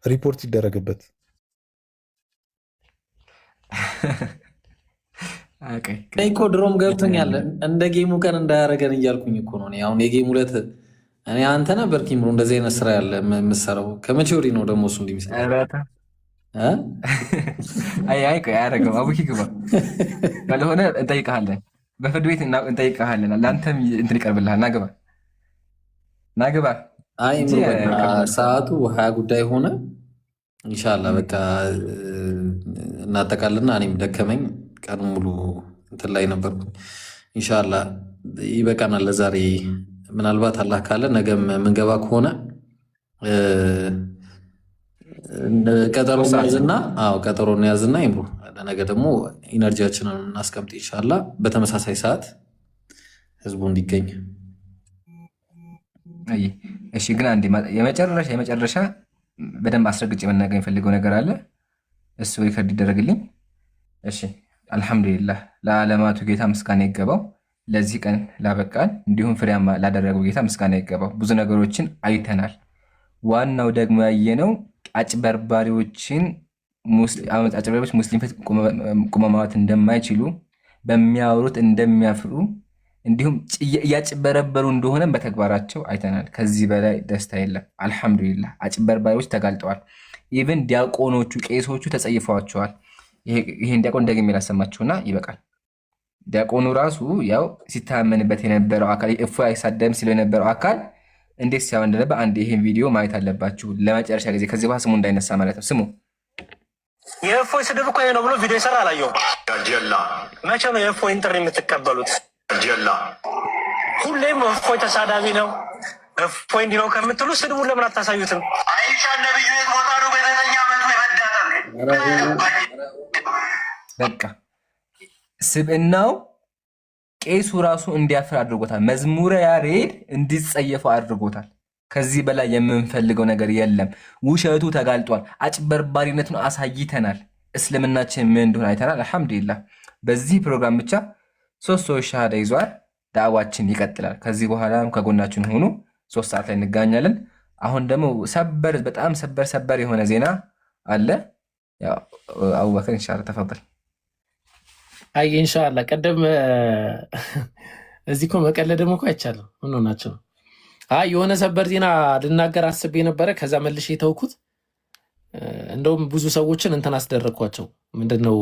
[SPEAKER 13] ሪፖርት ይደረግበት።
[SPEAKER 4] እኔ እኮ ድሮም ገብቶኛል እንደ ጌሙ ቀን እንዳያደርገን እያልኩኝ እኮ ነው። አሁን የጌሙ ዕለት እኔ አንተ ነበር ኪምሮ እንደዚህ አይነት ስራ ያለ የምትሰራው ከመቼ ወዲህ ነው ደግሞ እሱ እንዲሚሰራ?
[SPEAKER 5] አይ አያደርገውም። አቡኪ ግባ ካልሆነ እንጠይቅሃለን፣ በፍርድ ቤት እንጠይቅሃለን። ለአንተም እንትን ይቀርብልሃል። ናግባ
[SPEAKER 4] አይ ሰዓቱ 20 ጉዳይ ሆነ። ኢንሻላህ በቃ እናጠቃልና እኔም ደከመኝ፣ ቀን ሙሉ እንትን ላይ ነበርኩ። ኢንሻላህ ይበቃናል ለዛሬ። ምናልባት አላህ ካለ ነገም የምንገባ ከሆነ ቀጠሮ ያዝና ይምሩ ለነገ ደግሞ ኢነርጂያችንን እናስቀምጥ ኢንሻላህ በተመሳሳይ ሰዓት ህዝቡ እንዲገኝ።
[SPEAKER 5] እሺ ግን አንዴ የመጨረሻ በደንብ አስረግጬ መናገር የሚፈልገው ነገር አለ። እሱ ሪከርድ ይደረግልኝ። እሺ አልሐምዱሊላህ ለዓለማቱ ጌታ ምስጋና ይገባው። ለዚህ ቀን ላበቃን እንዲሁም ፍሬያማ ላደረገው ጌታ ምስጋና ይገባው። ብዙ ነገሮችን አይተናል። ዋናው ደግሞ ያየነው አጭበርባሪዎች ሙስሊም ፊት ቁመው ማውራት እንደማይችሉ በሚያወሩት እንደሚያፍሩ እንዲሁም እያጭበረበሩ እንደሆነ በተግባራቸው አይተናል። ከዚህ በላይ ደስታ የለም። አልሐምዱሊላህ አጭበርባሪዎች ተጋልጠዋል። ኢቭን ዲያቆኖቹ፣ ቄሶቹ ተጸይፈዋቸዋል። ይሄን ዲያቆን ደግሜ ላሰማችሁና ይበቃል። ዲያቆኑ ራሱ ያው ሲታመንበት የነበረው አካል እፎይ አይሳደም ሲለው የነበረው አካል እንዴት ሲያወን እንደነበር አንድ ይሄን ቪዲዮ ማየት አለባችሁ ለመጨረሻ ጊዜ። ከዚህ በኋላ ስሙ እንዳይነሳ ማለት ነው። ስሙ።
[SPEAKER 14] የእፎይ ስድብ እኮ ነው ብሎ ቪዲዮ ይሰራ አላየሁም። መቼ ነው የእፎይን ጥሪ የምትቀበሉት? ሁሌም እፎይ ተሳዳቢ ነው እፎይ እንዲህ ነው ከምትሉ ስድቡን ለምን አታሳዩትም? አይሻ ነብዩ የሞታ ነው በዘጠኝ ዓመቱ ይበዳታል።
[SPEAKER 5] በቃ ስብዕናው ቄሱ ራሱ እንዲያፍር አድርጎታል። መዝሙረ ያሬድ እንዲጸየፈው አድርጎታል። ከዚህ በላይ የምንፈልገው ነገር የለም። ውሸቱ ተጋልጧል። አጭበርባሪነቱን አሳይተናል። እስልምናችን ምን እንደሆነ አይተናል። አልሐምዱሊላህ በዚህ ፕሮግራም ብቻ 3 ሰዎች ሻሃዳ ይዟል። ዳዕዋችን ይቀጥላል። ከዚህ በኋላም ከጎናችን ሆኑ። 3 ሰዓት ላይ እንገናኛለን። አሁን ደግሞ በጣም ሰበር የሆነ ዜና አለ። ያው አቡበከር ኢንሻአላህ ተፈضل።
[SPEAKER 2] አይ ኢንሻአላህ ቀደም እዚህ እኮ መቀለድም እኮ አይቻልም። ምን ሆናችሁ ነው? አይ የሆነ ሰበር ዜና ልናገር አስቤ ነበረ። ከዛ መልሼ የተውኩት። እንደውም ብዙ ሰዎችን እንትን አስደረግኳቸው። ምንድነው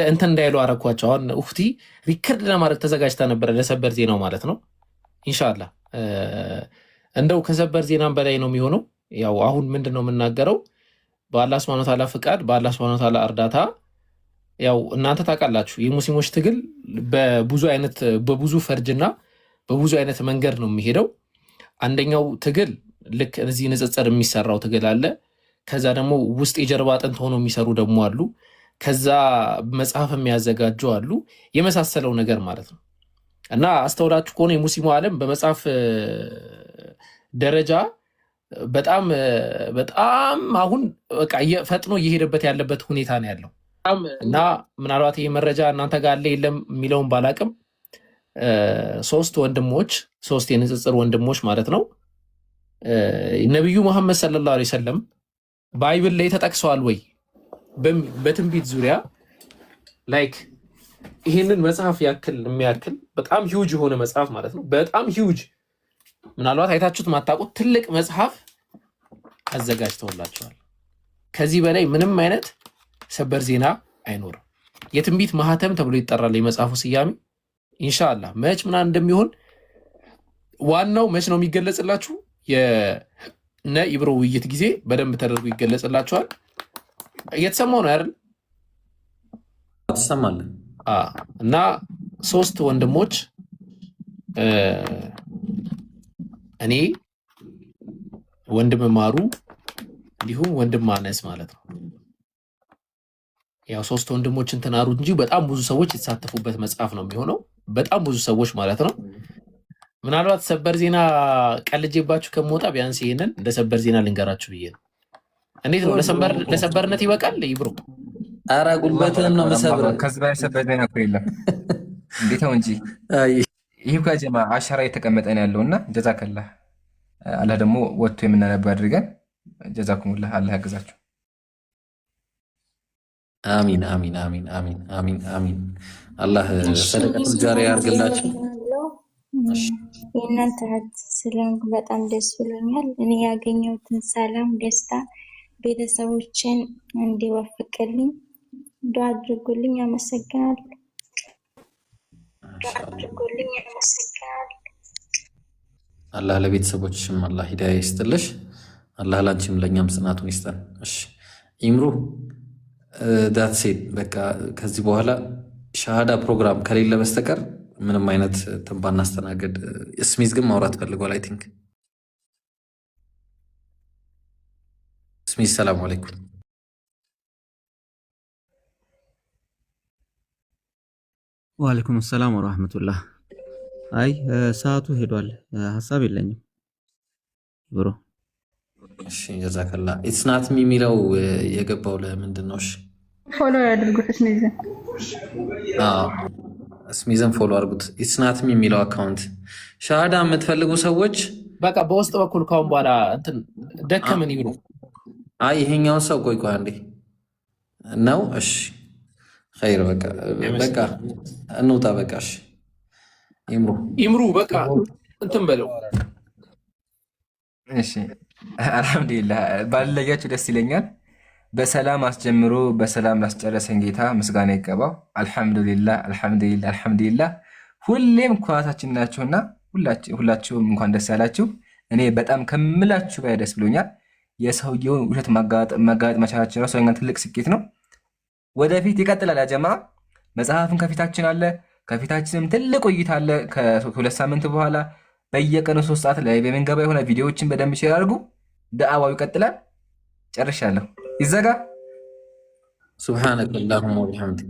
[SPEAKER 2] እንትን እንዳይሉ አረኳቸው። አሁን ኡፍቲ ሪከርድ ለማድረግ ተዘጋጅታ ነበረ ለሰበር ዜናው ማለት ነው። ኢንሻአላህ እንደው ከሰበር ዜናም በላይ ነው የሚሆነው። ያው አሁን ምንድነው የምናገረው በአላህ ሱብሃነሁ ወተዓላ ፍቃድ፣ በአላህ ሱብሃነሁ ወተዓላ እርዳታ ያው እናንተ ታውቃላችሁ የሙስሊሞች ትግል በብዙ ፈርጅና በብዙ አይነት መንገድ ነው የሚሄደው። አንደኛው ትግል ልክ እዚህ ንጽጽር የሚሰራው ትግል አለ። ከዛ ደግሞ ውስጥ የጀርባ አጥንት ሆኖ የሚሰሩ ደግሞ አሉ። ከዛ መጽሐፍ የሚያዘጋጁ አሉ። የመሳሰለው ነገር ማለት ነው። እና አስተውላችሁ ከሆነ የሙስሊሙ ዓለም በመጽሐፍ ደረጃ በጣም አሁን በቃ ፈጥኖ እየሄደበት ያለበት ሁኔታ ነው ያለው። እና ምናልባት ይህ መረጃ እናንተ ጋር አለ የለም የሚለውን ባላቅም 3 የንጽጽር ወንድሞች ማለት ነው ነቢዩ መሐመድ ሰለላሁ ዐለይሂ ወሰለም ባይብል ላይ ተጠቅሰዋል ወይ በትንቢት ዙሪያ ላይክ ይህንን መጽሐፍ የሚያክል በጣም ሂውጅ የሆነ መጽሐፍ ማለት ነው። በጣም ሂውጅ ምናልባት አይታችሁት ማታውቁት ትልቅ መጽሐፍ አዘጋጅተውላቸዋል። ከዚህ በላይ ምንም አይነት ሰበር ዜና አይኖርም። የትንቢት ማህተም ተብሎ ይጠራል የመጽሐፉ ስያሜ። ኢንሻአላህ መች ምናምን እንደሚሆን ዋናው መች ነው የሚገለጽላችሁ የነ ኢብሮ ውይይት ጊዜ በደንብ ተደርጎ ይገለጽላችኋል። እየተሰማው ነው አይደል?
[SPEAKER 4] ትሰማለህ?
[SPEAKER 2] እና 3 ወንድሞች እኔ ወንድም ማሩ እንዲሁም ወንድም ማነስ ማለት ነው። ያው 3 ወንድሞች እንትን አሉ እንጂ በጣም ብዙ ሰዎች የተሳተፉበት መጽሐፍ ነው የሚሆነው። በጣም ብዙ ሰዎች ማለት ነው። ምናልባት ሰበር ዜና ቀልጄባችሁ ከመውጣ ቢያንስ ይሄንን እንደ ሰበር ዜና ልንገራችሁ ብዬ ነው። እንዴት ነው ለሰበርነት ይበቃል? ይብሩ
[SPEAKER 4] ኧረ ጉልበትህን ነው መሰብረው።
[SPEAKER 5] ከዚህ በላይ ሰበር ዜና እኮ የለም። እንዴት ነው እንጂ ይህ ከጀማ አሻራ የተቀመጠ ነው ያለውና ጀዛከላህ። አላህ ደግሞ ወጥቶ የምናነብ አድርገን ጀዛኩሙላህ። አላህ ያግዛችሁ።
[SPEAKER 4] አሚን አሚን አሚን አሚን አሚን አሚን። አላህ ሰደቀቱል ጃሪያ ያርግላችሁ።
[SPEAKER 6] የእናንተ እህት ስለሆንኩ በጣም ደስ ብሎኛል። እኔ ያገኘሁትን ሰላም፣ ደስታ ቤተሰቦችን እንዲወፍቅልኝ ዱዓ አድርጉልኝ። አመሰግናለሁ።
[SPEAKER 4] አላህ ለቤተሰቦችሽም አላህ ሂዳያ ይስጥልሽ። አላህ ላንቺም ለእኛም ጽናቱን ይስጠን። እሺ ኢምሩ ዳት ሴት በቃ ከዚህ በኋላ ሻሃዳ ፕሮግራም ከሌለ በስተቀር ምንም አይነት ትንባ እናስተናገድ። ስሚዝ ግን ማውራት ፈልጓል። አይ ቲንክ ስሚዝ ሰላም አለይኩም።
[SPEAKER 15] ወአለይኩም ሰላም ወራህመቱላህ። አይ ሰዓቱ ሄዷል። ሀሳብ የለኝም ብሮ።
[SPEAKER 4] እሺ ጀዛከላ። ኢትስ ናት ሚ የሚለው የገባው ለምንድን ነው? እሺ
[SPEAKER 10] ፎሎ ያድርጉት ስሚዝን።
[SPEAKER 4] ስሚዝን ፎሎ አድርጉት። ኢትስ ናት ሚ የሚለው አካውንት። ሻሃዳ የምትፈልጉ ሰዎች
[SPEAKER 2] በቃ በውስጥ በኩል ካሁን በኋላ እንትን ደከመን ይብሉ።
[SPEAKER 4] አይ ይሄኛውን ሰው ቆይ አንዴ ነው። እሺ ኸይር በቃ እንውጣ። በቃ እሺ ኢምሩ በቃ እንትን በለው።
[SPEAKER 5] እሺ አልሐምዱሊላህ ባለያችሁ ደስ ይለኛል። በሰላም አስጀምሮ በሰላም ላስጨረሰን ጌታ ምስጋና ይገባው። አልሐምዱሊላህ አልሐምዱሊላህ አልሐምዱሊላህ። ሁሌም ኩራታችን ናችሁና ሁላችሁም እንኳን ደስ ያላችሁ። እኔ በጣም ከምላችሁ በላይ ደስ ብሎኛል። የሰውየውን ውሸት ማጋለጥ መቻላችን ራሱ ትልቅ ስኬት ነው። ወደፊት ይቀጥላል። ያጀማ መጽሐፍን ከፊታችን አለ። ከፊታችንም ትልቅ ውይይት አለ። ከ2 ሳምንት በኋላ በየቀኑ 3 ሰዓት ላይ በመንገባ የሆነ ቪዲዮዎችን በደንብ ሼር አድርጉ። ዳዕዋው ይቀጥላል። ጨርሻለሁ። ይዘጋ።
[SPEAKER 4] ሱብሃነከ አላሁመ ወቢሐምዲክ።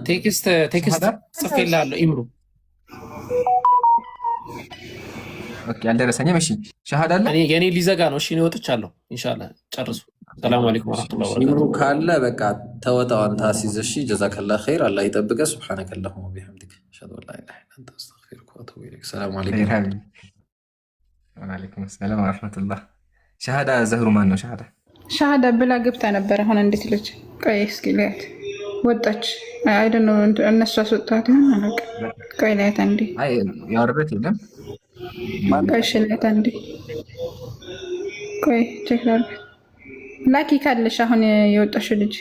[SPEAKER 2] ቴክስት ጽፌልሃለሁ ኢምሩ።
[SPEAKER 5] ኦኬ አልደረሰኝም። እሺ ሻሃዳ አለ።
[SPEAKER 2] የኔ ሊዘጋ ነው። እሺ እኔ ወጥቻለሁ። ኢንሻአላህ ጨርሱ። ሰላም አለይኩም ወራህመቱላሂ ወበረካቱ።
[SPEAKER 4] ኢምሩ ካለ በቃ ተወጣው አንተ አሲዝ። እሺ ጀዛከላህ ኸይር። አላህ ይጠብቀህ። ሱብሃነከ አላሁመ ወቢሐምዲክ አሽሀዱ አን ላ ኢላሀ ኢላ አንተ አስተግፊሩከ ወአቱቡ ኢለይክ። ሰላም አለይኩም።
[SPEAKER 5] ወአለይኩም ሰላም ወራህመቱላህ። ሻሃዳ ዘህሩ ማን ነው?
[SPEAKER 10] ሻሃዳ ብላ ገብታ ነበር። አሁን እንዴት ልጅ ቆይ እስኪ ላያት ወጣች። አይ ዶንት ኖ እነሱ አስወጣት ነው ማለት ቆይ ላያት አንዴ።
[SPEAKER 5] አይ ያወረበት የለም።
[SPEAKER 10] ቆይ ላያት አንዴ። ቆይ ቼክ ላድርግ። ላኪ ካለሽ አሁን የወጣሽው ልጅ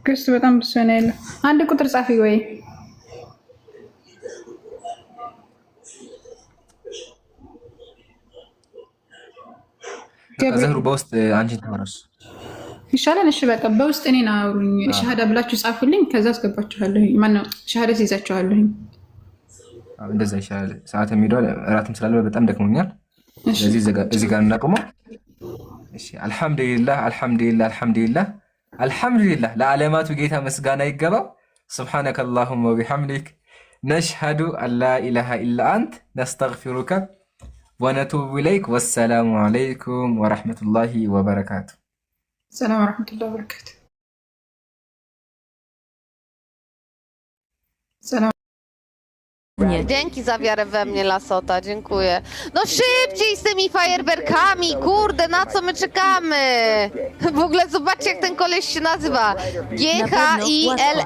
[SPEAKER 10] ክስ በጣም ብሶ ነው ያለው። አንድ ቁጥር ጻፊ ወይ
[SPEAKER 5] ዘህሩ በውስጥ አንቺ ተወራሽ
[SPEAKER 10] ይሻላል። እሺ በቃ በውስጥ እኔን አውሩኝ። ሻሃዳ ብላችሁ ጻፉልኝ፣ ከዛ አስገባችኋለሁ። ማነው ሻሃዳ ሲይዛችኋለሁ።
[SPEAKER 5] እንደዛ ይሻላል። ሰዓት የሚሄደው እራትም ስላለ በጣም ደክሞኛል። ስለዚህ እዚህ ጋር እናቆመው። እሺ አልሐምዱሊላህ አልሐምዱሊላህ አልሐምዱሊላህ አልሐምዱሊላህ። ለዓለማቱ ጌታ ምስጋና ይገባው። ሱብሓነከ አላሁመ ወቢሐምዲክ ነሽሀዱ አን ላ ኢላሃ ኢላ አንት ነስተግፊሩከ ወነቱቡ ኢለይክ። ወሰላሙ አለይኩም ወረሕመቱላሂ ወበረካቱ።
[SPEAKER 10] ሰላም ወረሕመቱላሂ ወበረካቱ። ሰላም.
[SPEAKER 16] Dzięki za wiarę we mnie, Lasota, dziękuję. No szybciej z tymi fajerwerkami, kurde, na co my czekamy? W ogóle zobaczcie, jak ten koleś się nazywa. GHILL